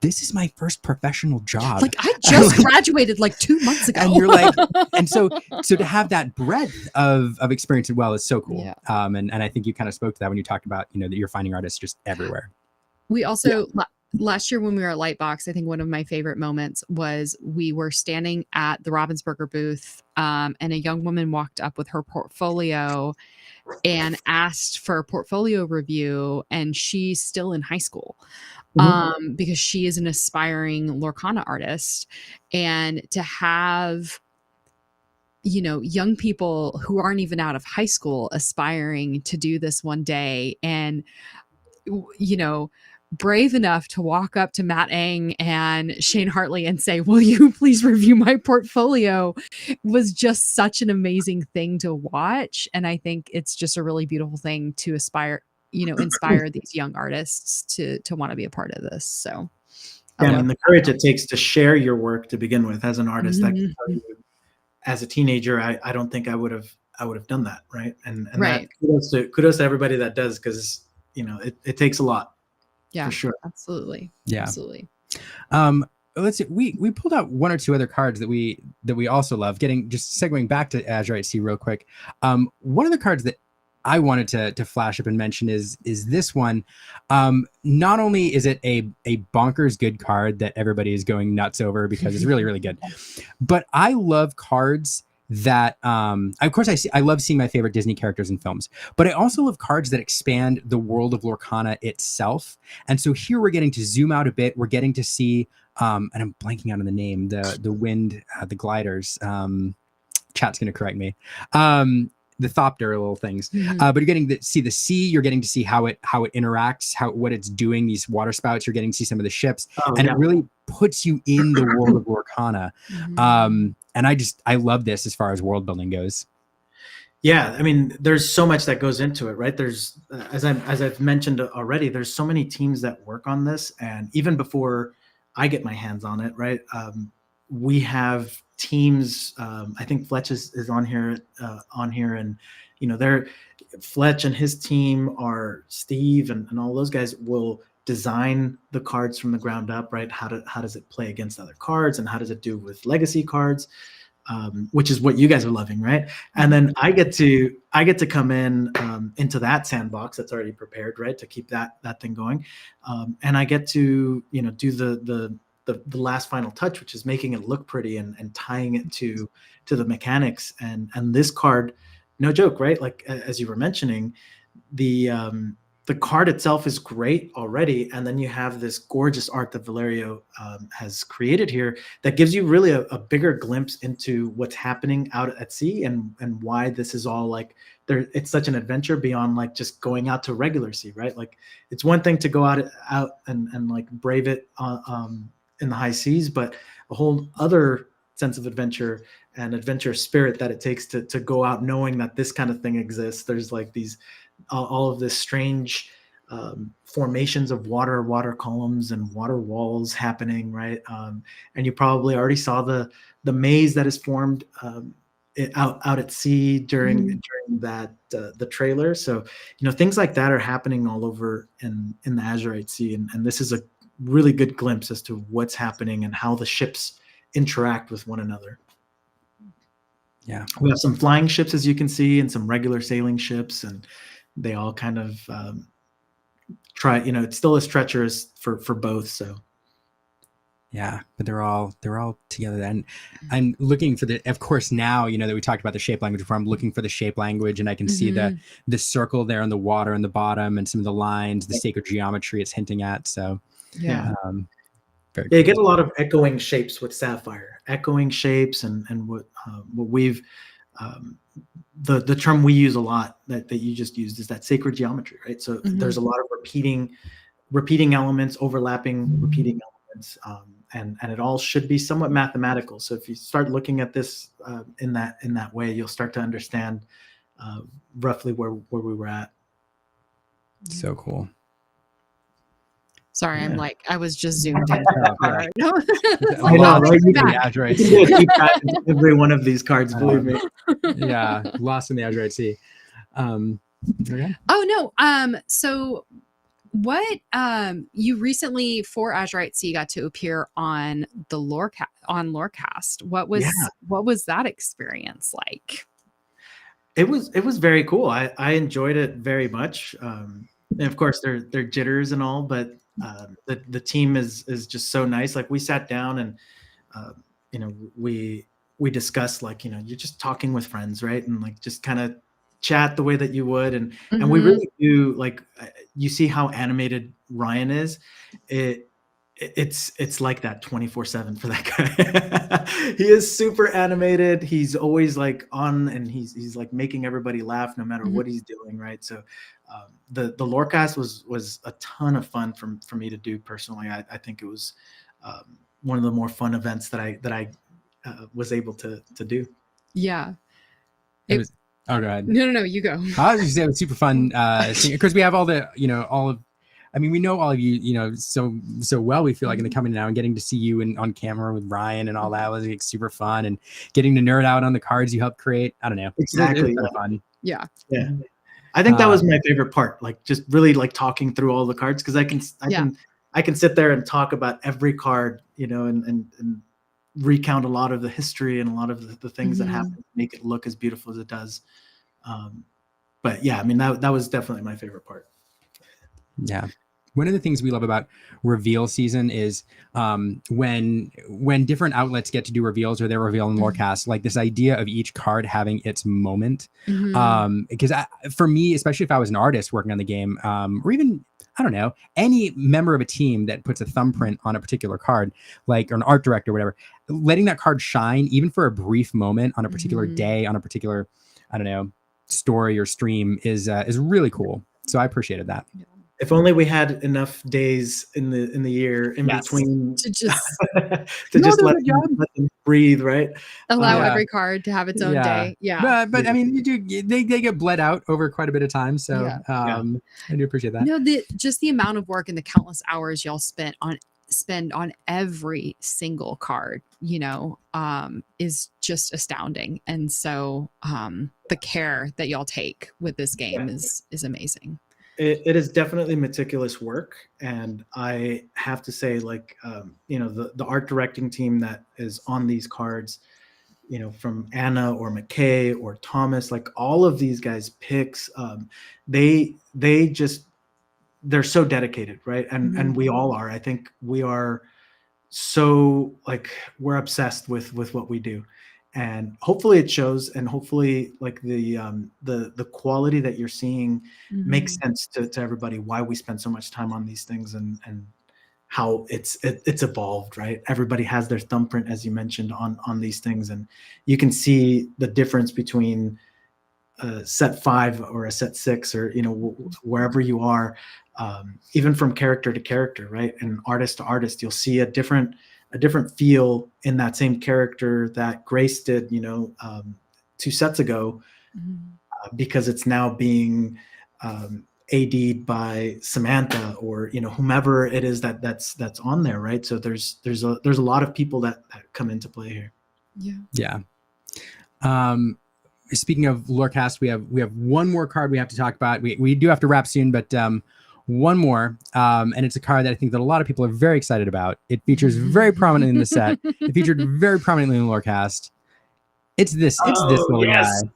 this is my first professional job. Like I just graduated like 2 months ago. And you're like, and so to have that breadth of experience as well is so cool. Yeah. And I think you kind of spoke to that when you talked about, that you're finding artists just everywhere. We also, last year when we were at Lightbox, I think one of my favorite moments was we were standing at the Ravensburger booth and a young woman walked up with her portfolio and asked for a portfolio review, and she's still in high school. Because she is an aspiring Lorcana artist, and to have, young people who aren't even out of high school aspiring to do this one day and, brave enough to walk up to Matt Ang and Shane Hartley and say, will you please review my portfolio, was just such an amazing thing to watch. And I think it's just a really beautiful thing to inspire these young artists to want to be a part of this. So yeah, I mean, the courage it takes to share your work to begin with as an artist, I can tell you, as a teenager, I don't think I would have done that. Right. And right. That, kudos to everybody that does, because it takes a lot. Yeah, for sure. Absolutely. Yeah. Absolutely. Let's see. We pulled out one or two other cards that we also love. Just segueing back to Azurite Sea real quick. One of the cards that I wanted to flash up and mention is this one. Not only is it a bonkers good card that everybody is going nuts over because it's really, really good, but I love cards that of course I love seeing my favorite Disney characters in films, but I also love cards that expand the world of Lorcana itself. And so here we're getting to zoom out a bit. We're getting to see and I'm blanking out on the name, the wind, the gliders. Chat's going to correct me. The Thopter little things, but you're getting to see the sea. You're getting to see how it interacts, what it's doing. These water spouts. You're getting to see some of the ships, and it really puts you in the world of Lorcana. And I love this as far as world building goes. Yeah, I mean, there's so much that goes into it, right? There's as I've mentioned already, there's so many teams that work on this, and even before I get my hands on it, right? We have teams. I think Fletch is on here, and they're Fletch and his team are Steve and all those guys will design the cards from the ground up, right? How does it play against other cards, and how does it do with legacy cards, which is what you guys are loving, right? And then I get to come in into that sandbox that's already prepared, right, to keep that thing going, and I get to do the last final touch, which is making it look pretty and tying it to the mechanics. And this card, no joke, right? Like as you were mentioning, the the card itself is great already, and then you have this gorgeous art that Valerio has created here that gives you really a bigger glimpse into what's happening out at sea, and why this is all like there. It's such an adventure beyond like just going out to regular sea, right? Like it's one thing to go out and like brave it in the high seas, but a whole other sense of adventure and adventure spirit that it takes to go out knowing that this kind of thing exists. There's like these all of this strange formations of water columns and water walls happening, right? And you probably already saw the maze that is formed out at sea during that the trailer. So things like that are happening all over in the Azurite Sea, and this is a really good glimpse as to what's happening and how the ships interact with one another. Yeah, we have some flying ships, as you can see, and some regular sailing ships, and they all kind of try. It's still as treacherous for both. So yeah, but they're all together. And I'm looking for of course, now that we talked about the shape language before, I'm looking for the shape language, and I can see the circle there on the water on the bottom, and some of the lines, the sacred geometry it's hinting at. So yeah. Very You cool. get a lot of echoing shapes with Sapphire, echoing shapes, and what we've the term we use a lot that you just used is that sacred geometry, right? So there's a lot of repeating elements, overlapping repeating elements, and it all should be somewhat mathematical. So if you start looking at this in that way, you'll start to understand roughly where we were at. So cool. Sorry, I'm like, I was just zoomed in. I know, right? Deep dive into every one of these cards, believe me. Yeah, lost in the Azurite Sea. Okay. Oh no. So what you recently for Azurite Sea got to appear on the Lorecast. What was that experience like? It was very cool. I enjoyed it very much. And of course they're jitters and all, but the team is just so nice. Like we sat down and we discussed, like you're just talking with friends, right? And like just kind of chat the way that you would, and we really do, like, you see how animated Ryan is. It's like that 24/7 for that guy. He is super animated. He's always like on, and he's like making everybody laugh no matter what he's doing, right? So the Lorecast was a ton of fun for me to do personally. I think it was one of the more fun events that I was able to do. Yeah. It was. Oh, go ahead. No, you go. I was just saying it was super fun because we have all the we know all of you so well. We feel like in the coming now, and getting to see you on camera with Ryan and all that was like super fun, and getting to nerd out on the cards you helped create. I don't know, exactly. It was fun. Yeah. I think that was my favorite part, like just really like talking through all the cards, because I can sit there and talk about every card, and recount a lot of the history and a lot of the things that happen to make it look as beautiful as it does. But yeah, I mean, that was definitely my favorite part. Yeah. One of the things we love about reveal season is when different outlets get to do reveals, or they're revealing Lorecast, like this idea of each card having its moment. Because for me, especially if I was an artist working on the game, or even, I don't know, any member of a team that puts a thumbprint on a particular card, like, or an art director or whatever, letting that card shine, even for a brief moment on a particular day, on a particular, I don't know, story or stream is really cool. So I appreciated that. If only we had enough days in the year in between to just let them breathe, right? Allow every card to have its own day. Yeah. But I mean, they get bled out over quite a bit of time. So I do appreciate that. No, just the amount of work and the countless hours y'all spend on every single card, is just astounding. And so the care that y'all take with this game is amazing. It is definitely meticulous work, and I have to say, like, the art directing team that is on these cards, from Anna or McKay or Thomas, like all of these guys' picks, they're so dedicated, right? And we all are. I think we are so, like, we're obsessed with what we do, and hopefully it shows, and hopefully like the quality that you're seeing makes sense to everybody, why we spend so much time on these things, and how it's evolved, right? Everybody has their thumbprint, as you mentioned, on these things, and you can see the difference between a set 5 or a set 6, or wherever you are, even from character to character, right? And artist to artist, you'll see a different feel in that same character that Grace did 2 sets ago, because it's now being AD'd by Samantha, or whomever it is that's on there, right? So there's a lot of people that come into play here. Yeah. Speaking of Lorecast, we have one more card we have to talk about. We do have to wrap soon, but one more, and it's a card that I think that a lot of people are very excited about. It features very prominently in the set. It featured very prominently in Lorecast. It's this little yes. guy.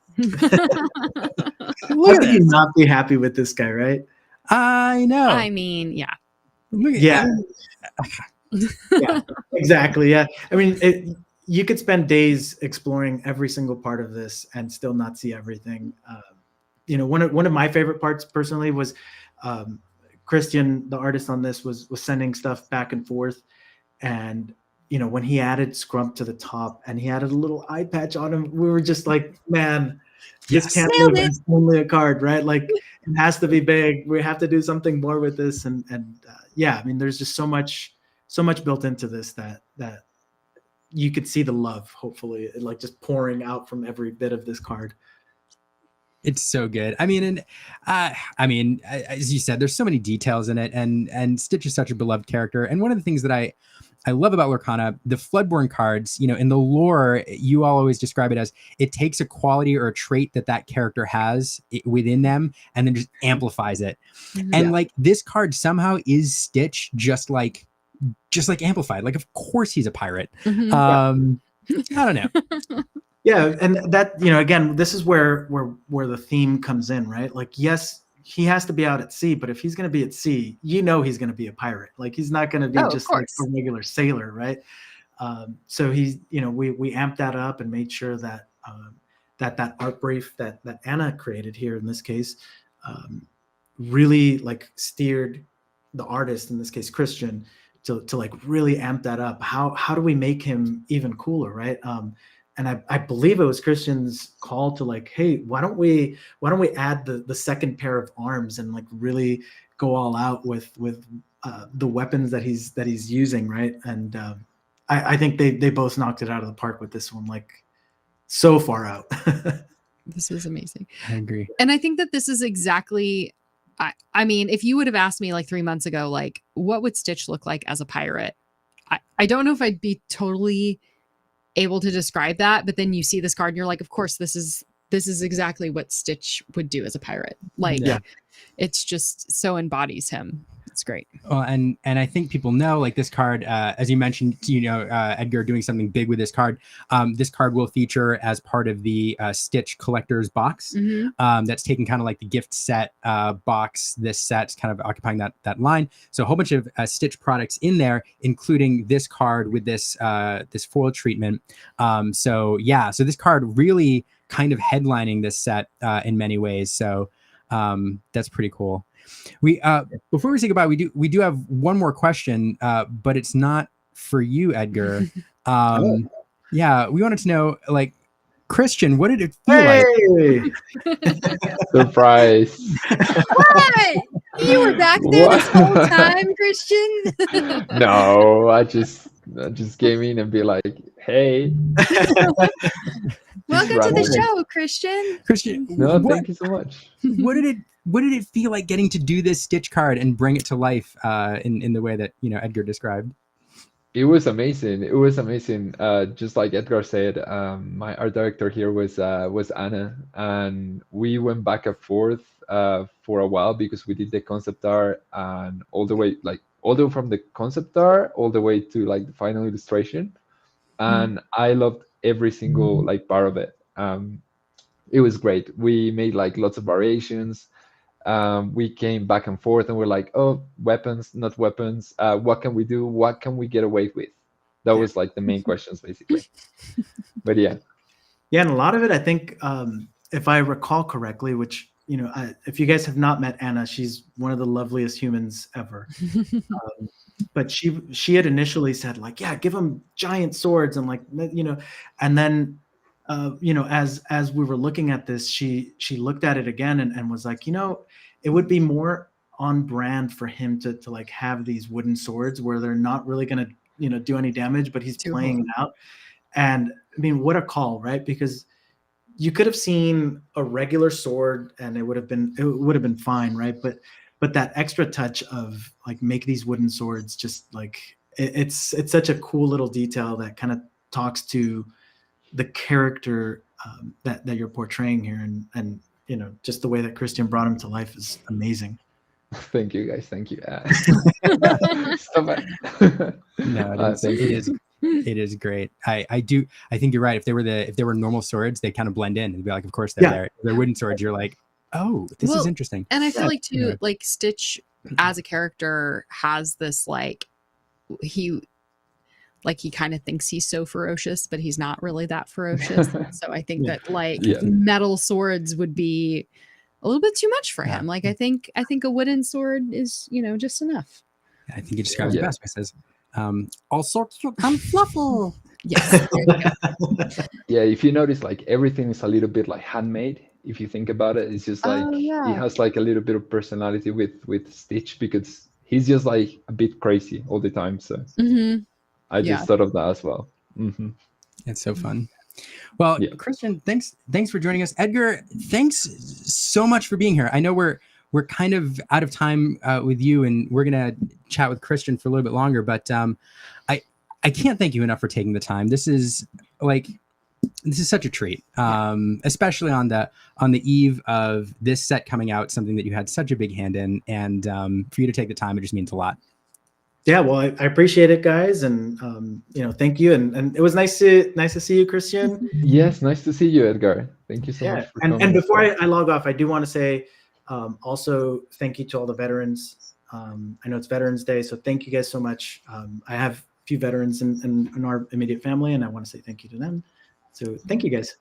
How could you not be happy with this guy, right? I know. I mean, yeah. Yeah. Yeah, exactly. Yeah. I mean, you could spend days exploring every single part of this and still not see everything. One of my favorite parts personally was Christian, the artist on this, was sending stuff back and forth, and when he added Scrump to the top and he added a little eye patch on him, we were just like, man, this can't be only a card, right? Like, it has to be big. We have to do something more with this, and yeah, I mean, there's just so much built into this that you could see the love, hopefully, like just pouring out from every bit of this card. It's so good. I mean, and as you said, there's so many details in it, and Stitch is such a beloved character. And one of the things that I love about Lorcana, the Floodborn cards, in the lore, you all always describe it as it takes a quality or a trait that character has within them and then just amplifies it. And like this card somehow is Stitch, just like amplified. Like, of course he's a pirate. I don't know. Yeah, and that, again, this is where the theme comes in, right? Like, yes, he has to be out at sea, but if he's going to be at sea, he's going to be a pirate. Like, he's not going to be just like a regular sailor, right? So he's, we amped that up and made sure that that art brief that Anna created here in this case really like steered the artist, in this case Christian, to like really amp that up. How do we make him even cooler, right? And I believe it was Christian's call to like, hey, why don't we add the second pair of arms and like really go all out with the weapons that he's using, right? And I think they both knocked it out of the park with this one, like so far out. This is amazing. I agree. And I think that this is exactly, I mean, if you would have asked me like 3 months ago, like, what would Stitch look like as a pirate? I don't know if I'd be totally able to describe that, but then you see this card and you're like, of course, this is exactly what Stitch would do as a pirate. Like, it's just so embodies him. It's great. Well, and I think people know, like, this card, as you mentioned, Edgar doing something big with this card. This card will feature as part of the Stitch collector's box. That's taking kind of like the gift set box. This set's kind of occupying that line. So a whole bunch of Stitch products in there, including this card with this foil treatment. So this card really kind of headlining this set in many ways. So that's pretty cool. We before we say goodbye, we do have one more question, but it's not for you, Edgar. Yeah, we wanted to know, like, Christian, what did it feel like? Surprise! What? You were back there this whole time, Christian? No, I just came in and be like, hey. Welcome to the show, Christian. Christian, no, thank you so much. What did it feel like getting to do this Stitch card and bring it to life in the way that Edgar described? It was amazing. It was amazing. Just like Edgar said, my art director here was Anna, and we went back and forth for a while because we did the concept art and all the way from the concept art all the way to like the final illustration, and I loved every single like part of it. It was great. We made like lots of variations. We came back and forth and we're like, oh, weapons, not weapons. What can we do? What can we get away with? That was like the main questions basically. But yeah. Yeah, and a lot of it, I think, if I recall correctly, which if you guys have not met Anna, she's one of the loveliest humans ever. But she had initially said like, yeah, give them giant swords and like and then as we were looking at this, she looked at it again and was like, it would be more on brand for him to like have these wooden swords where they're not really gonna do any damage, but he's playing it out. And I mean, what a call, right? Because you could have seen a regular sword and it would have been fine, right? But that extra touch of like make these wooden swords, just like it's such a cool little detail that kind of talks to the character that you're portraying here, and just the way that Christian brought him to life is amazing. Thank you, guys. Thank you. Stop it. No, it is great. I think you're right. If they were normal swords, they kind of blend in. It'd be like, of course they're there. If they're wooden swords, you're like, oh, this is interesting. And I feel like too, like Stitch as a character has this he kind of thinks he's so ferocious, but he's not really that ferocious. So I think that metal swords would be a little bit too much for him. Like I think a wooden sword is just enough. I think he describes it best. He says, all sorts of fluffle. Yes. Yeah, if you notice, like everything is a little bit like handmade. If you think about it, it's just like he has like a little bit of personality with Stitch, because he's just like a bit crazy all the time. So I just thought of that as well. It's so fun. Well, Christian, thanks for joining us. Edgar, thanks so much for being here. I know we're kind of out of time with you, and we're gonna chat with Christian for a little bit longer. But I can't thank you enough for taking the time. This is such a treat, especially on the eve of this set coming out, something that you had such a big hand in, and for you to take the time, it just means a lot. Yeah, well, I appreciate it, guys, and thank you, and it was nice to see you, Christian. Yes, nice to see you, Edgar. Thank you so much for coming. And before I log off, I do want to say also thank you to all the veterans. I know it's Veterans Day, so thank you guys so much. I have a few veterans in our immediate family, and I want to say thank you to them. So thank you, guys.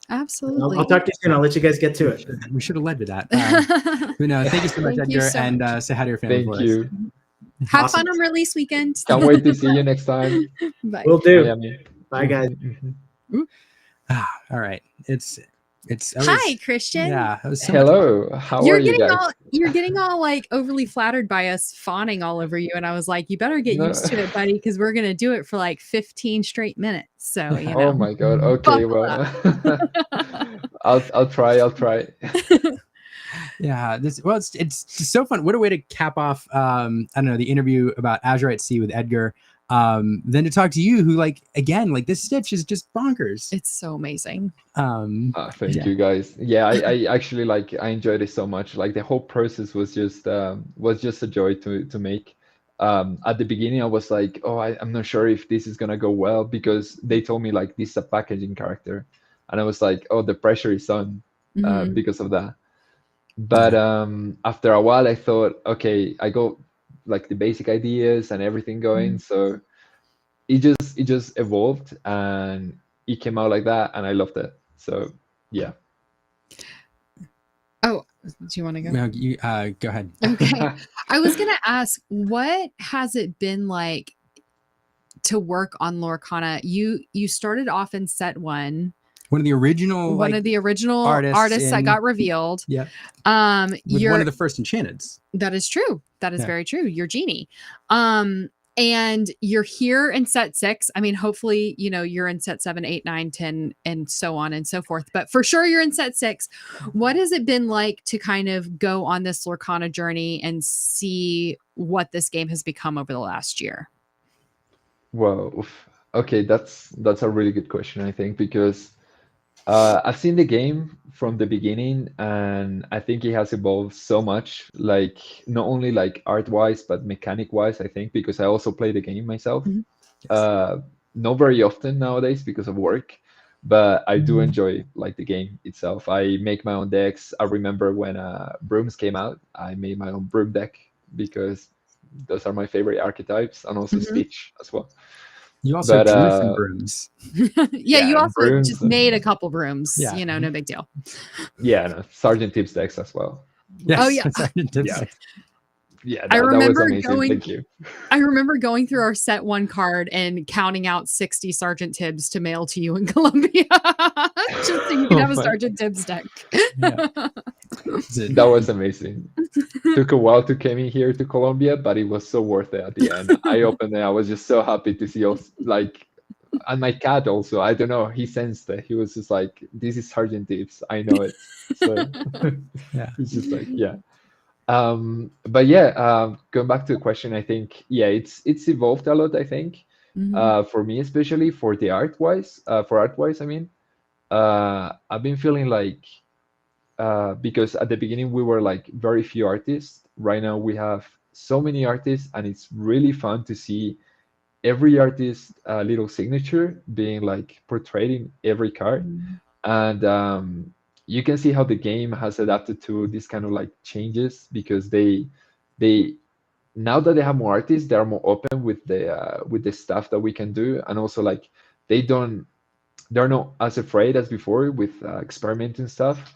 Absolutely. I'll talk to you soon. I'll let you guys get to it. We should have led with that. But no, thank you so much, Edgar, and say hi to your family. Thank you. Have fun on release weekend. Can't wait to see you next time. Bye. Will do. Miami. Bye, guys. All right. It's hi, Christian. Yeah. Hello. How are you guys? You're getting all like overly flattered by us fawning all over you, and I was like, you better get used to it, buddy, because we're gonna do it for like 15 straight minutes. So Oh my god. Okay. Well, I'll try. Yeah, it's just so fun. What a way to cap off I don't know, the interview about Azurite Sea with Edgar. Then to talk to you, who again, this Stitch is just bonkers. It's so amazing. Thank you, guys. Yeah, I actually I enjoyed it so much. Like the whole process was just a joy to make. At the beginning I was like, oh, I'm not sure if this is gonna go well, because they told me this is a packaging character, and I was like, oh, the pressure is on because of that. But after a while I thought, okay, I got the basic ideas and everything going, so it just evolved and it came out like that, and I loved it. So yeah. Oh, do you want to go? No, you go ahead. Okay. I was gonna ask, what has it been like to work on Lorcana? You started off in set one. One of the original artists that got revealed. Yeah. You're one of the first Enchanteds. That is true. That is very true. You're Genie. And you're here in set 6. I mean, hopefully, you're in set 7, 8, 9, 10, and so on and so forth. But for sure, you're in set 6. What has it been like to kind of go on this Lorcana journey and see what this game has become over the last year? Well, okay, that's a really good question, I think, because I've seen the game from the beginning, and I think it has evolved so much, not only art-wise, but mechanic-wise, I think, because I also play the game myself. Yes. Not very often nowadays because of work, but I do enjoy the game itself. I make my own decks. I remember when Brooms came out, I made my own Broom deck because those are my favorite archetypes, and also Stitch as well. You also But drew some brooms. Yeah, you Yeah, also brooms just and- made a couple brooms. Yeah. You know, no big deal. yeah, no, Sergeant Tips decks as well. Yes, Oh, yeah. Sergeant Tips. Yeah. Yeah, I that was remember amazing. going- Thank you. I remember going through our set one card and counting out 60 Sergeant Tibbs to mail to you in Colombia, just so you could have a Oh my- Sergeant Tibbs deck. Yeah. That was amazing. Took a while to come in here to Colombia, but it was so worth it at the end. I opened it. I was just so happy to see us, like, and my cat also. I don't know. He sensed it. He was just like, "This is Sergeant Tips. I know it." So Yeah. it's just like, yeah. But yeah, going back to the question, I think, yeah, it's evolved a lot. I think for me, especially for the art wise, I mean, I've been feeling like because at the beginning we were like very few artists. Right now we have so many artists, and it's really fun to see every artist little signature being like portrayed in every card. And you can see how the game has adapted to this kind of like changes, because they now that they have more artists, they are more open with the stuff that we can do. And also like they don't they're not as afraid as before with experimenting stuff,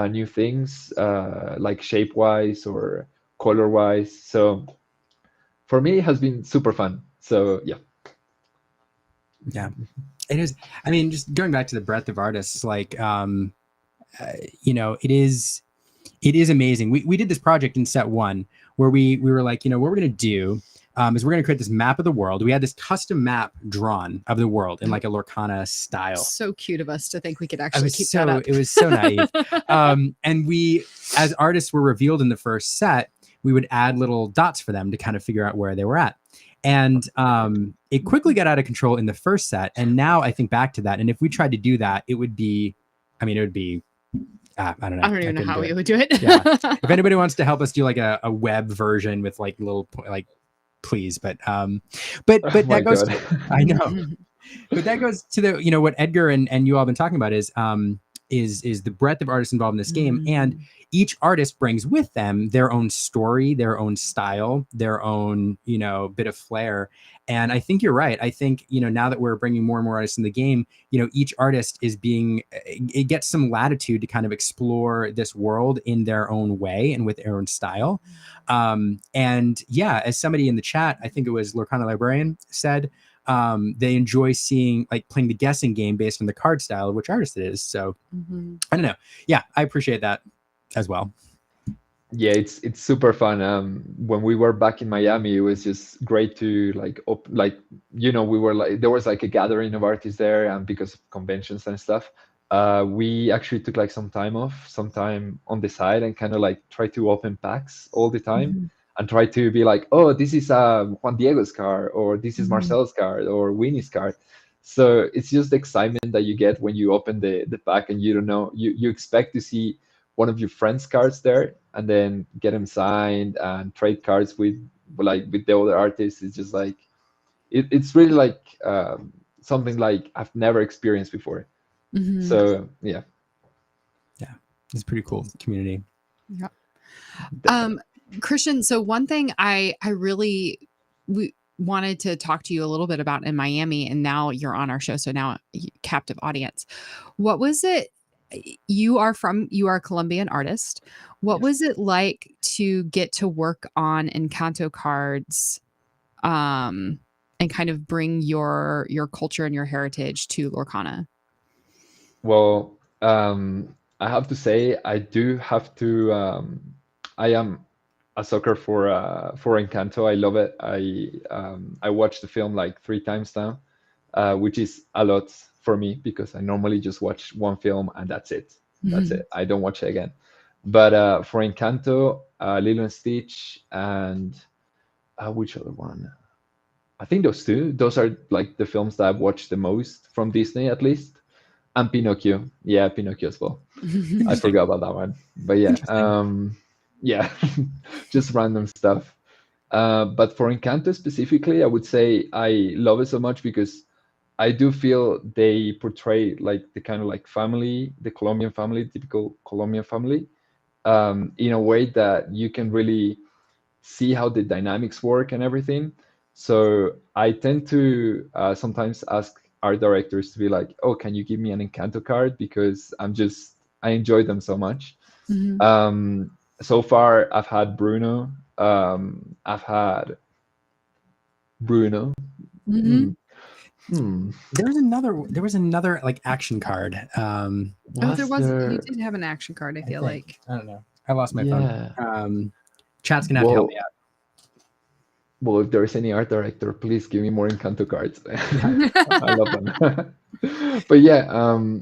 new things, like shape wise or color wise. So for me it has been super fun. So yeah. Yeah, it is. I mean, just going back to the breadth of artists, like, you know, it is amazing. We did this project in set one where we were like, you know, what we're going to do is we're going to create this map of the world. We had this custom map drawn of the world in like a Lorcana style. So cute of us to think we could actually keep so, that up. It was so naive. And we, as artists were revealed in the first set, we would add little dots for them to kind of figure out where they were at. And it quickly got out of control in the first set. And now I think back to that. And if we tried to do that, it would be, I mean, it would be, I don't know. I don't even know how we would do it. Yeah. If anybody wants to help us do like a web version with like little, like, please. But Oh that goes, God. I know, but that goes to the, you know, what Edgar and you all have been talking about is the breadth of artists involved in this game. And each artist brings with them their own story, their own style, their own, you know, bit of flair. And I think you're right. I think, you know, now that we're bringing more and more artists in the game, you know, each artist is it gets some latitude to kind of explore this world in their own way and with their own style. And yeah, as somebody in the chat, I think it was Lorcana Librarian said, they enjoy seeing, like, playing the guessing game based on the card style of which artist it is. So I don't know. Yeah, I appreciate that as well. Yeah, it's super fun. When we were back in Miami, it was just great to like you know, we were like, there was like a gathering of artists there, and because of conventions and stuff, we actually took like some time on the side and kind of like try to open packs all the time and try to be like, oh, this is Juan Diego's card, or this is Marcel's card, or Winnie's card. So it's just the excitement that you get when you open the pack and you don't know, you expect to see one of your friends' cards there, and then get them signed and trade cards with the other artists. It's just like it's really like something like I've never experienced before. So yeah, It's pretty cool community. Yeah. Christian, so one thing I really wanted to talk to you a little bit about in Miami, and now you're on our show, so now captive audience. What was it? You are a Colombian artist. What was it like to get to work on Encanto cards, and kind of bring your culture and your heritage to Lorcana? Well, I have to say I do have to. I am a sucker for Encanto. I love it. I watched the film like 3 times now, which is a lot for me because I normally just watch one film and that's it. That's it. I don't watch it again. But for Encanto, Lilo and Stitch, and which other one? I think those two. Those are like the films that I've watched the most from Disney, at least. And Pinocchio. Yeah, Pinocchio as well. I forgot about that one. But yeah, yeah, just random stuff. But for Encanto specifically, I would say I love it so much because I do feel they portray like the kind of like family, the Colombian family, typical Colombian family, in a way that you can really see how the dynamics work and everything. So I tend to sometimes ask art directors to be like, "Oh, can you give me an Encanto card?" Because I enjoy them so much. Mhm. So far, I've had Bruno. I've had Bruno. Mhm. Hmm. There was another like action card. Oh, there Was was. You there? did have an action card. I feel like. I don't know. I lost my Yeah. phone. Chat's gonna have to help me out. Well, if there's any art director, please give me more Encanto cards. I love them. But yeah,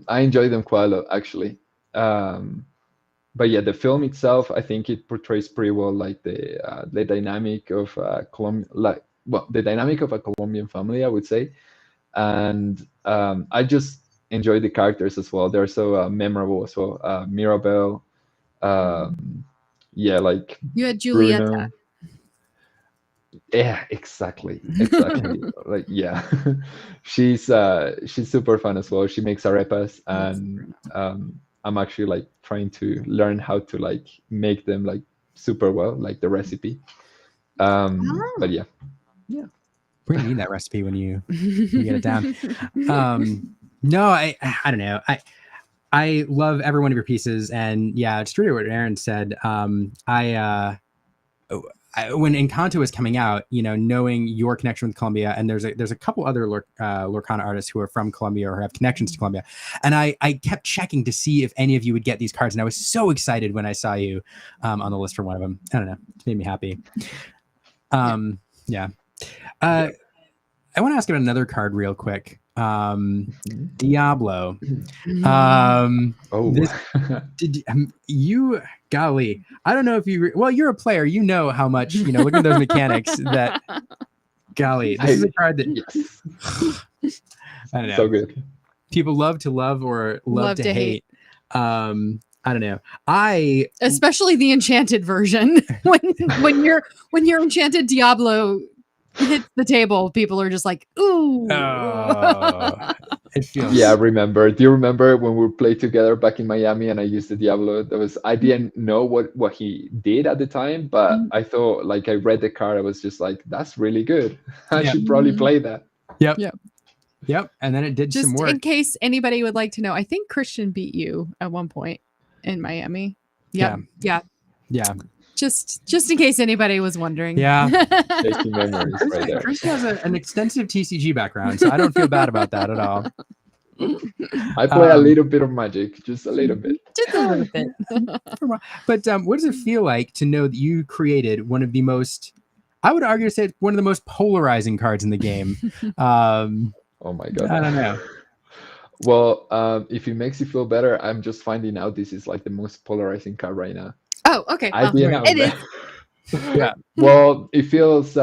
I enjoy them quite a lot actually. But yeah, the film itself, I think it portrays pretty well like the dynamic of the dynamic of a Colombian family, I would say. And I just enjoy the characters as well. They're so memorable as well. Mirabel, yeah, like You had Julieta. Bruno. Yeah, exactly. Like, yeah, she's super fun as well. She makes arepas, and I'm actually like trying to learn how to like make them like super well, like the recipe. But yeah, We're gonna need that recipe when you get it down. No, I don't know. I love every one of your pieces, and yeah, it's true what Aaron said. When Encanto was coming out, you know, knowing your connection with Colombia, and there's a couple other Lorcana artists who are from Colombia or have connections to Colombia, and I kept checking to see if any of you would get these cards, and I was so excited when I saw you on the list for one of them. I don't know, it made me happy. Yeah. I want to ask about another card real quick. Diablo. oh, Did you, golly, I don't know if you, well, you're a player, you know how much, you know, look at those mechanics that, golly, this is a card that, yes, I don't know. so good. People love to love or love to hate. I don't know. Especially the Enchanted version. when your Enchanted Diablo hits the table, people are just like, ooh. It feels. Yeah, I remember. Do you remember when we played together back in Miami and I used the Diablo? I didn't know what he did at the time, but I thought, like, I read the card, I was just like, that's really good. I should probably play that. Yep. And then it did just some work. in case anybody would like to know, I think Christian beat you at one point in Miami. Yeah. Just in case anybody was wondering. Yeah. Tasty memories right there. Christian has an extensive TCG background, so I don't feel bad about that at all. I play a little bit of Magic, just a little bit. Just a little bit. But what does it feel like to know that you created one of the most, I would argue to say, one of the most polarizing cards in the game? Oh my God. I don't know. Well, if it makes you feel better, I'm just finding out this is like the most polarizing card right now. Oh, okay. It is. Yeah. Well, it feels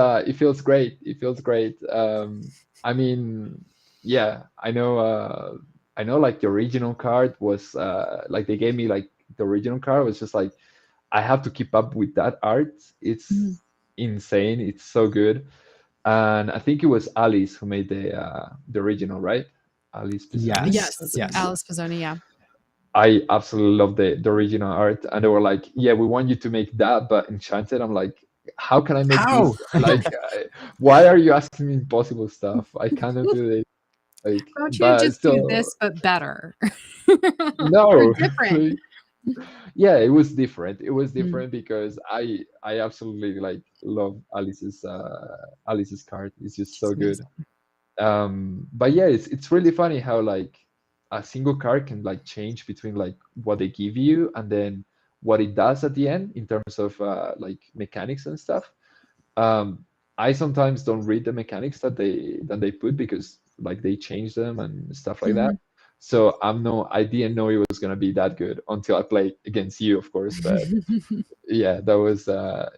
great. It feels great. I mean, yeah, I know like the original card was like they gave me like the original card was just like I have to keep up with that art. It's insane. It's so good. And I think it was Alice who made the original, right? Alice Pizzoni. Yes. Alice Pizzoni, yeah. I absolutely love the original art, and they were like, "Yeah, we want you to make that, but Enchanted." I'm like, "How can I make this? Like, why are you asking me impossible stuff? I cannot do it." Like, why don't you just do this but better? No, different. Yeah, it was different. It was different because I absolutely like love Alice's card. It's just so good. But yeah, it's really funny how like a single card can like change between like what they give you and then what it does at the end in terms of like mechanics and stuff. I sometimes don't read the mechanics that they put because like they change them and stuff like that. So I didn't know it was gonna be that good until I played against you, of course. But yeah, that was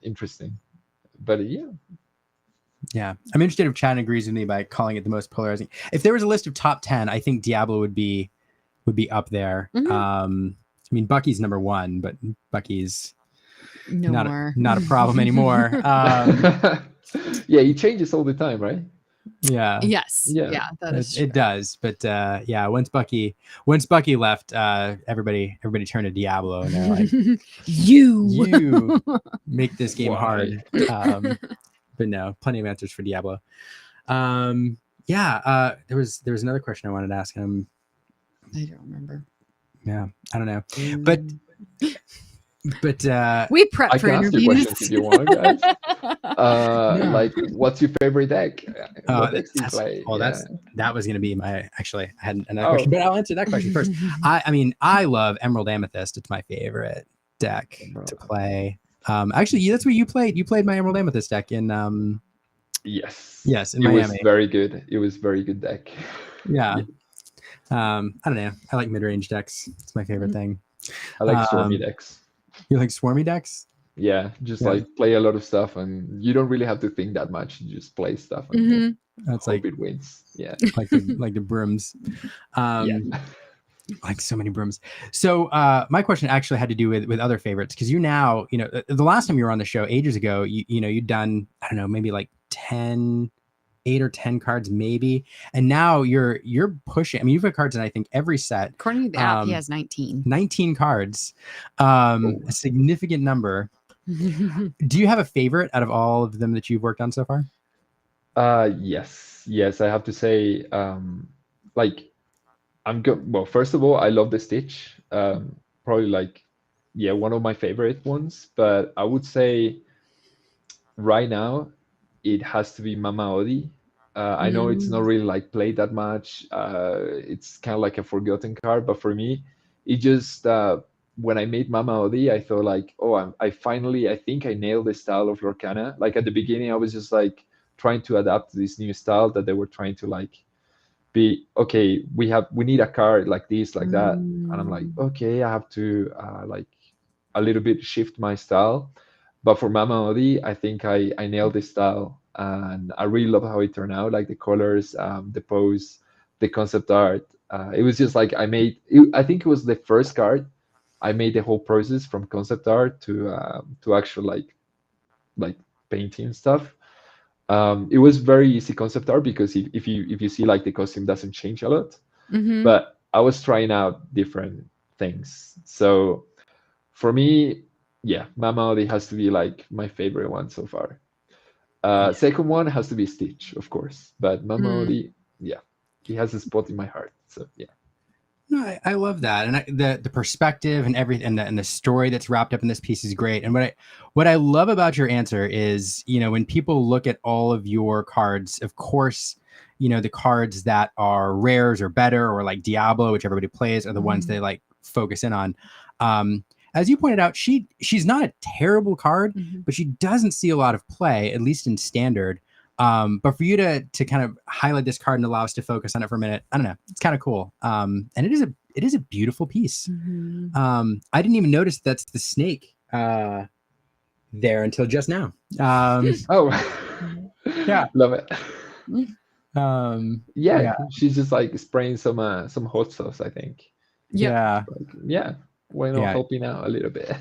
interesting. But yeah, I'm interested if Chan agrees with me by calling it the most polarizing. If there was a list of top 10, I think Diablo would be up there. I mean, Bucky's number 1, but Bucky's not a problem anymore. Yeah, he changes all the time, right? Yeah. Yes. Yeah, that is true. It does. But yeah, once Bucky left, everybody turned to Diablo, and they're like, you make this game hard. but no, plenty of answers for Diablo. There was another question I wanted to ask him. I don't remember. Yeah, I don't know, but we prep I for can ask you interviews questions if you want, guys. Like, what's your favorite deck? What decks do you play? That was going to be my. Actually, I had another Oh. question, but I'll answer that question first. I mean, I love Emerald Amethyst. It's my favorite deck to play. Actually, that's what you played. You played my Emerald Amethyst deck in. Yes, in it Miami. was very good. It was very good deck. Yeah. I don't know. I like mid-range decks. It's my favorite thing. I like Stormy decks. You like swarmy decks? Yeah, just like play a lot of stuff, and you don't really have to think that much. You just play stuff and That's hope like it wins. Yeah, like the brooms. Like so many brooms. So my question actually had to do with other favorites, because you now, the last time you were on the show ages ago, you'd done, I don't know, maybe like 8 or 10 cards maybe, and now you're pushing. I mean, you've got cards in I think every set. According to the app, he has 19 cards, a significant number. Do you have a favorite out of all of them that you've worked on so far? Yes, I have to say, like, I'm good. Well, first of all, I love the Stitch. Probably like, one of my favorite ones. But I would say right now it has to be Mama Odi. I know it's not really like played that much. It's kind of like a forgotten card, but for me, it just when I made Mama Odi, I thought like, oh, I think I nailed the style of Lorcana. Like at the beginning, I was just like trying to adapt to this new style that they were trying to like be okay. We need a card like this, like that, and I'm like, okay, I have to like a little bit shift my style. But for Mama Odi, I think I nailed the style, and I really love how it turned out. Like the colors, the pose, the concept art. It was just like I think it was the first card I made the whole process from concept art to actual like painting stuff. It was very easy concept art because if you see like the costume doesn't change a lot, but I was trying out different things. So for me, Mama Odi has to be like my favorite one so far. Second one has to be Stitch, of course, but Mama Odi, he has a spot in my heart. So yeah. No, I love that, and the perspective and everything, and the story that's wrapped up in this piece is great. And what I love about your answer is, when people look at all of your cards, of course, the cards that are rares or better, or like Diablo, which everybody plays, are the ones they like focus in on. As you pointed out, she's not a terrible card, but she doesn't see a lot of play, at least in standard. But for you to kind of highlight this card and allow us to focus on it for a minute, I don't know, it's kind of cool. And it is a beautiful piece. I didn't even notice that's the snake there until just now. Yeah, love it. She's just like spraying some hot sauce, I think. Why not helping out a little bit?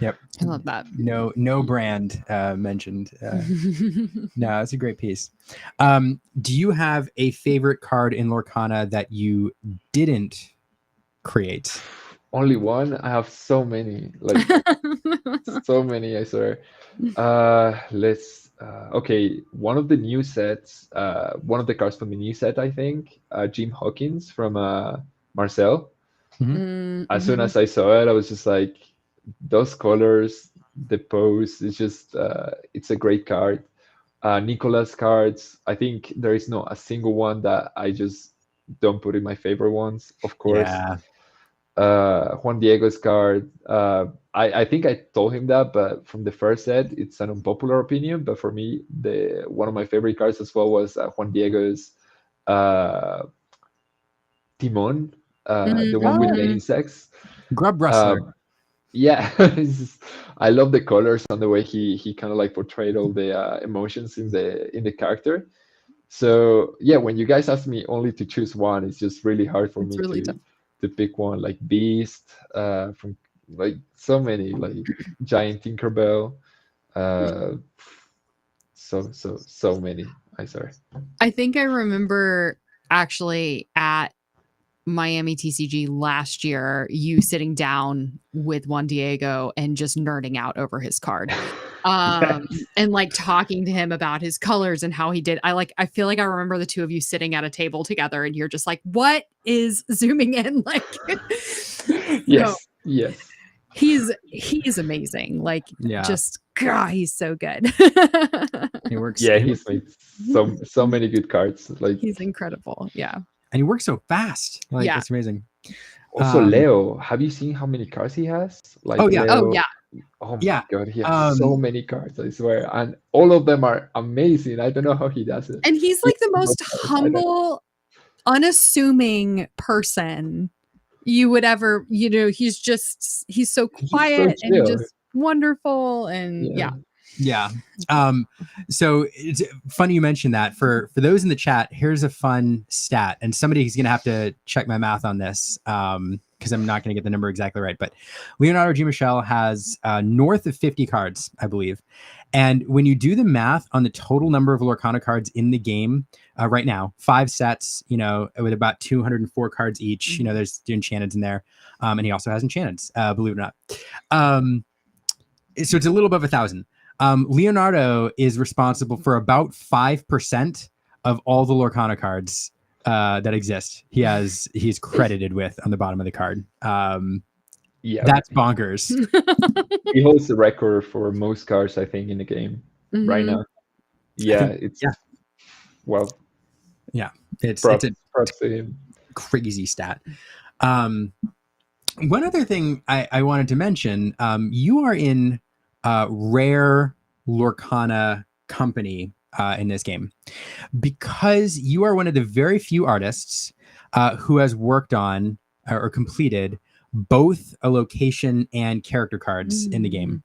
Yep. I love that. No brand mentioned. No, it's a great piece. Do you have a favorite card in Lorcana that you didn't create? Only one? I have so many. Like so many, I swear. Okay, one of the new sets, one of the cards from the new set, I think, Jim Hawkins from Marcel. As soon as I saw it, I was just like, those colors, the pose, it's just it's a great card. Nicolas cards, I think there is not a single one that I just don't put in my favorite ones, of course. Juan Diego's card, I think I told him that, but from the first set, it's an unpopular opinion. But for me, one of my favorite cards as well was Juan Diego's Timon, the one with the insects. Grub Rustler. I love the colors and the way he kind of like portrayed all the emotions in the character. So when you guys ask me only to choose one, it's just really hard for me to pick one. Like Beast, from like so many, like Giant Tinkerbell, so many. I think I remember actually at Miami TCG last year, you sitting down with Juan Diego and just nerding out over his card. and like talking to him about his colors and how he did. I feel like I remember the two of you sitting at a table together and you're just like, what is zooming in? Like, Yes, yes. He's amazing. Like, just God, he's so good. He works. Yeah, he's made so many good cards. Like, he's incredible. Yeah. And he works so fast. Like, it's amazing. Also, Leo, have you seen how many cards he has? Like, oh yeah, Leo, oh yeah, oh my God, he has so many cards. I swear, and all of them are amazing. I don't know how he does it. and he's like the most humble, unassuming person you would ever. He's so quiet and just wonderful, and yeah. So it's funny you mentioned that. For those in the chat, here's a fun stat, and somebody's gonna have to check my math on this because I'm not gonna get the number exactly right. But Leonardo G. Michel has north of 50 cards, I believe. And when you do the math on the total number of Lorcana cards in the game right now, 5 sets, with about 204 cards each. There's the Enchanteds in there, and he also has Enchanteds, believe it or not. So it's a little above 1,000. Leonardo is responsible for about 5% of all the Lorcana cards that exist. He's credited with on the bottom of the card. That's bonkers. He holds the record for most cards, I think, in the game right now. Well. Yeah, it's props a to him. Crazy stat. One other thing I wanted to mention, you are in rare Lorcana company in this game, because you are one of the very few artists who has worked on or completed both a location and character cards in the game,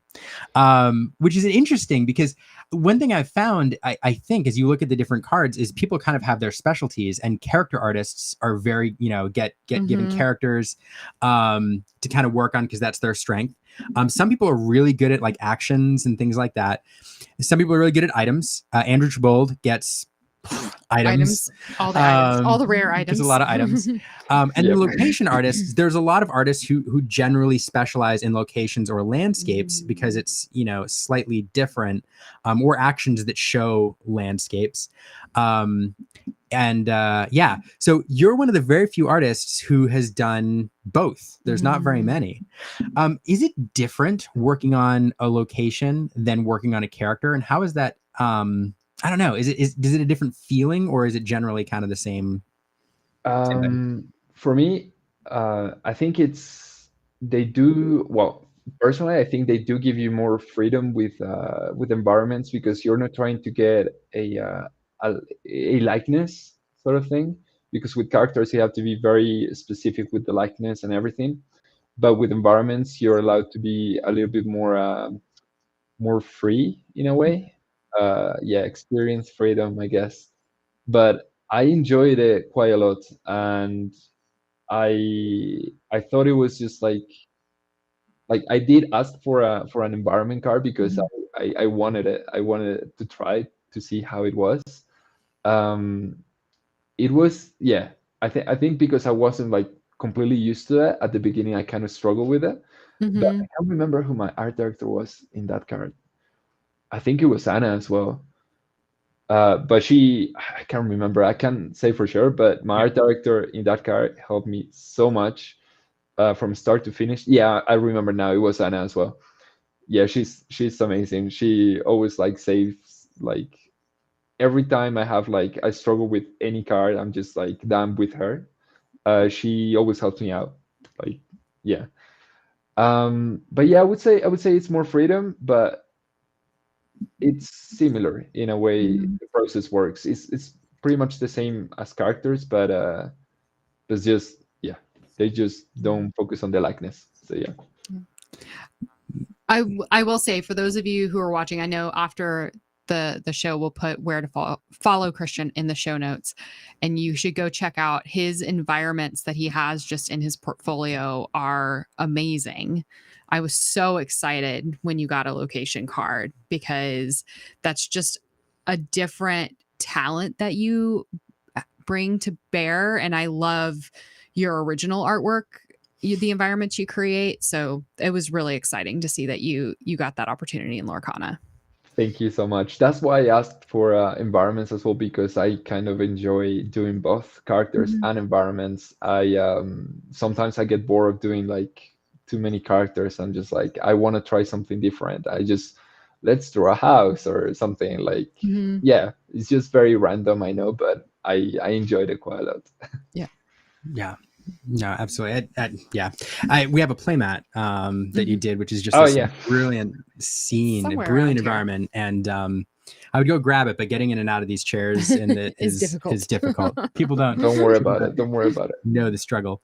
which is interesting because one thing I've found, I think, as you look at the different cards, is people kind of have their specialties, and character artists are very, get given characters to kind of work on because that's their strength. Some people are really good at like actions and things like that. Some people are really good at items. Andrew Trebold gets items, all the items, all the rare items. There's a lot of items. And the location artists, there's a lot of artists who generally specialize in locations or landscapes because it's, slightly different, or actions that show landscapes. So you're one of the very few artists who has done both. There's not very many. Is it different working on a location than working on a character? And how is that? I don't know. Is it a different feeling, or is it generally kind of the same? For me, I think they do well. Personally, I think they do give you more freedom with environments, because you're not trying to get a likeness sort of thing. Because with characters, you have to be very specific with the likeness and everything. But with environments, you're allowed to be a little bit more free in a way. Experience freedom, I guess. But I enjoyed it quite a lot, and I thought it was just like I did ask for an environment card because I wanted it. I wanted to try to see how it was. It was I think because I wasn't like completely used to it at the beginning, I kind of struggled with it. But I can't remember who my art director was in that card. I think it was Anna as well. But I can't remember. I can't say for sure, but my art director in that card helped me so much from start to finish. Yeah, I remember now. It was Anna as well. Yeah, she's amazing. She always saves every time I struggle with any card, I'm just done with her. She always helps me out. But yeah, I would say it's more freedom, but it's similar in a way. The process works. It's pretty much the same as characters, but it's just they just don't focus on the likeness. So yeah. I will say, for those of you who are watching, I know after the show we'll put where to follow Christian in the show notes, and you should go check out his environments that he has just in his portfolio are amazing. I was so excited when you got a location card, because that's just a different talent that you bring to bear. And I love your original artwork, the environments you create. So it was really exciting to see that you got that opportunity in Lorcana. Thank you so much. That's why I asked for environments as well, because I kind of enjoy doing both characters and environments. I sometimes I get bored of doing like too many characters. I'm just like, I want to try something different. Let's draw a house or something like, yeah, it's just very random, I know, but I enjoyed it quite a lot. Yeah. No, absolutely. We have a playmat that you did, which is just brilliant scene, Somewhere brilliant around here. environment. And I would go grab it, but getting in and out of these chairs Is difficult. is difficult. People don't worry about it. Don't worry about it. Know the struggle.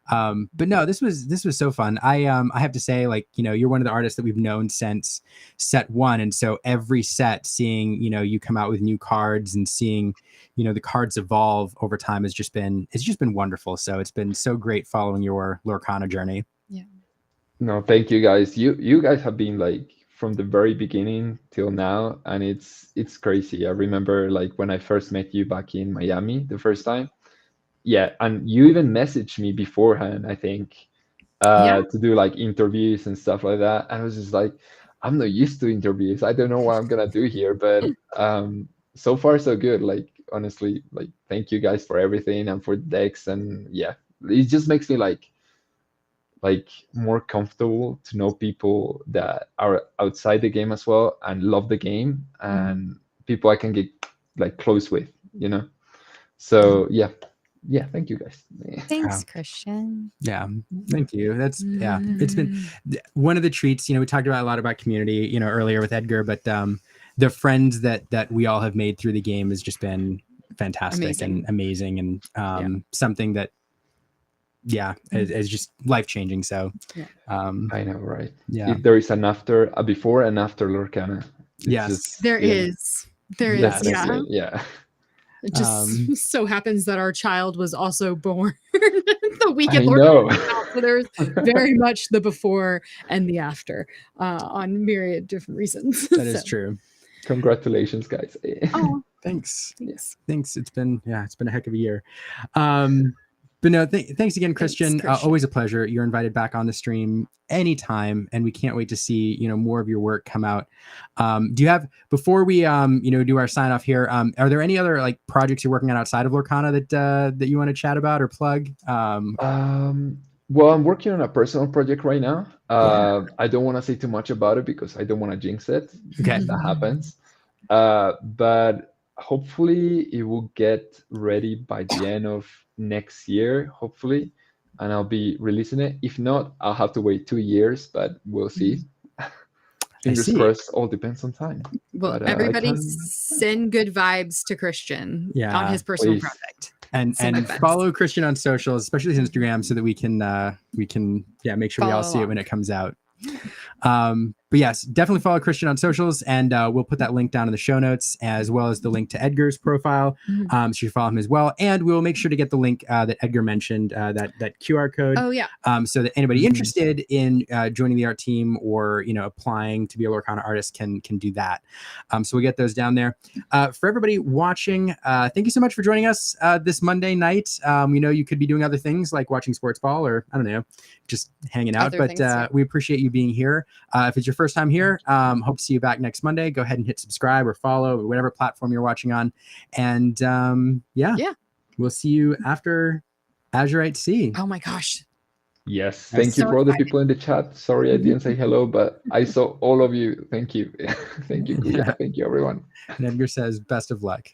But no, this was so fun. I have to say, like, you're one of the artists that we've known since set 1. And so every set, seeing, you come out with new cards and seeing, the cards evolve over time it's just been wonderful. So it's been so great following your Lorcana journey. Yeah. No, thank you guys. You guys have been like from the very beginning till now, and it's crazy. I remember like when I first met you back in Miami the first time. Yeah, and you even messaged me beforehand, I think, to do like interviews and stuff like that. And I was just like, I'm not used to interviews. I don't know what I'm gonna do here, but so far so good. Like honestly, like thank you guys for everything and for the decks, and yeah, it just makes me like more comfortable to know people that are outside the game as well and love the game, and people I can get like close with, So yeah, thank you guys. Thanks, Christian. Yeah, thank you. It's been one of the treats. We talked about a lot about community, earlier with Edgar, but the friends that we all have made through the game has just been fantastic and amazing, and something that is just life-changing. So I know, right? Yeah, if there is a before and after Lorcana. There is. Yeah. It just so happens that our child was also born the weekend. I know. So there's very much the before and the after on myriad different reasons. That is true. Congratulations, guys. Oh, thanks. Thanks. It's been a heck of a year. But no, thanks again, Christian. Always a pleasure. You're invited back on the stream anytime, and we can't wait to see more of your work come out. Do you have, before we do our sign off here, are there any other like projects you're working on outside of Lorcana that you want to chat about or plug? Well, I'm working on a personal project right now. I don't want to say too much about it because I don't want to jinx it. Okay, that happens. But hopefully it will get ready by the end of next year, hopefully, and I'll be releasing it. If not, I'll have to wait 2 years, but we'll see. Fingers crossed. All depends on time. Well, but, everybody send good vibes to Christian on his personal project. And follow Christian on socials, especially his Instagram, so that we can make sure we all see it when it comes out. But yes, definitely follow Christian on socials, and we'll put that link down in the show notes, as well as the link to Edgar's profile. So you follow him as well, and we'll make sure to get the link that Edgar mentioned, that QR code. Oh yeah. So that anybody interested in joining the art team or applying to be a Lorcana artist can do that. So we'll get those down there. For everybody watching, thank you so much for joining us this Monday night. We know you could be doing other things like watching sports ball or I don't know, just hanging out. But we appreciate you being here. If it's your first time here, hope to see you back next Monday. Go ahead and hit subscribe or follow whatever platform you're watching on. And we'll see you after Azurite Sea. Oh my gosh. Yes. Thank you for all the people in the chat. Sorry I didn't say hello, but I saw all of you. Thank you. Thank you. Thank you, everyone. And Edgar says, best of luck.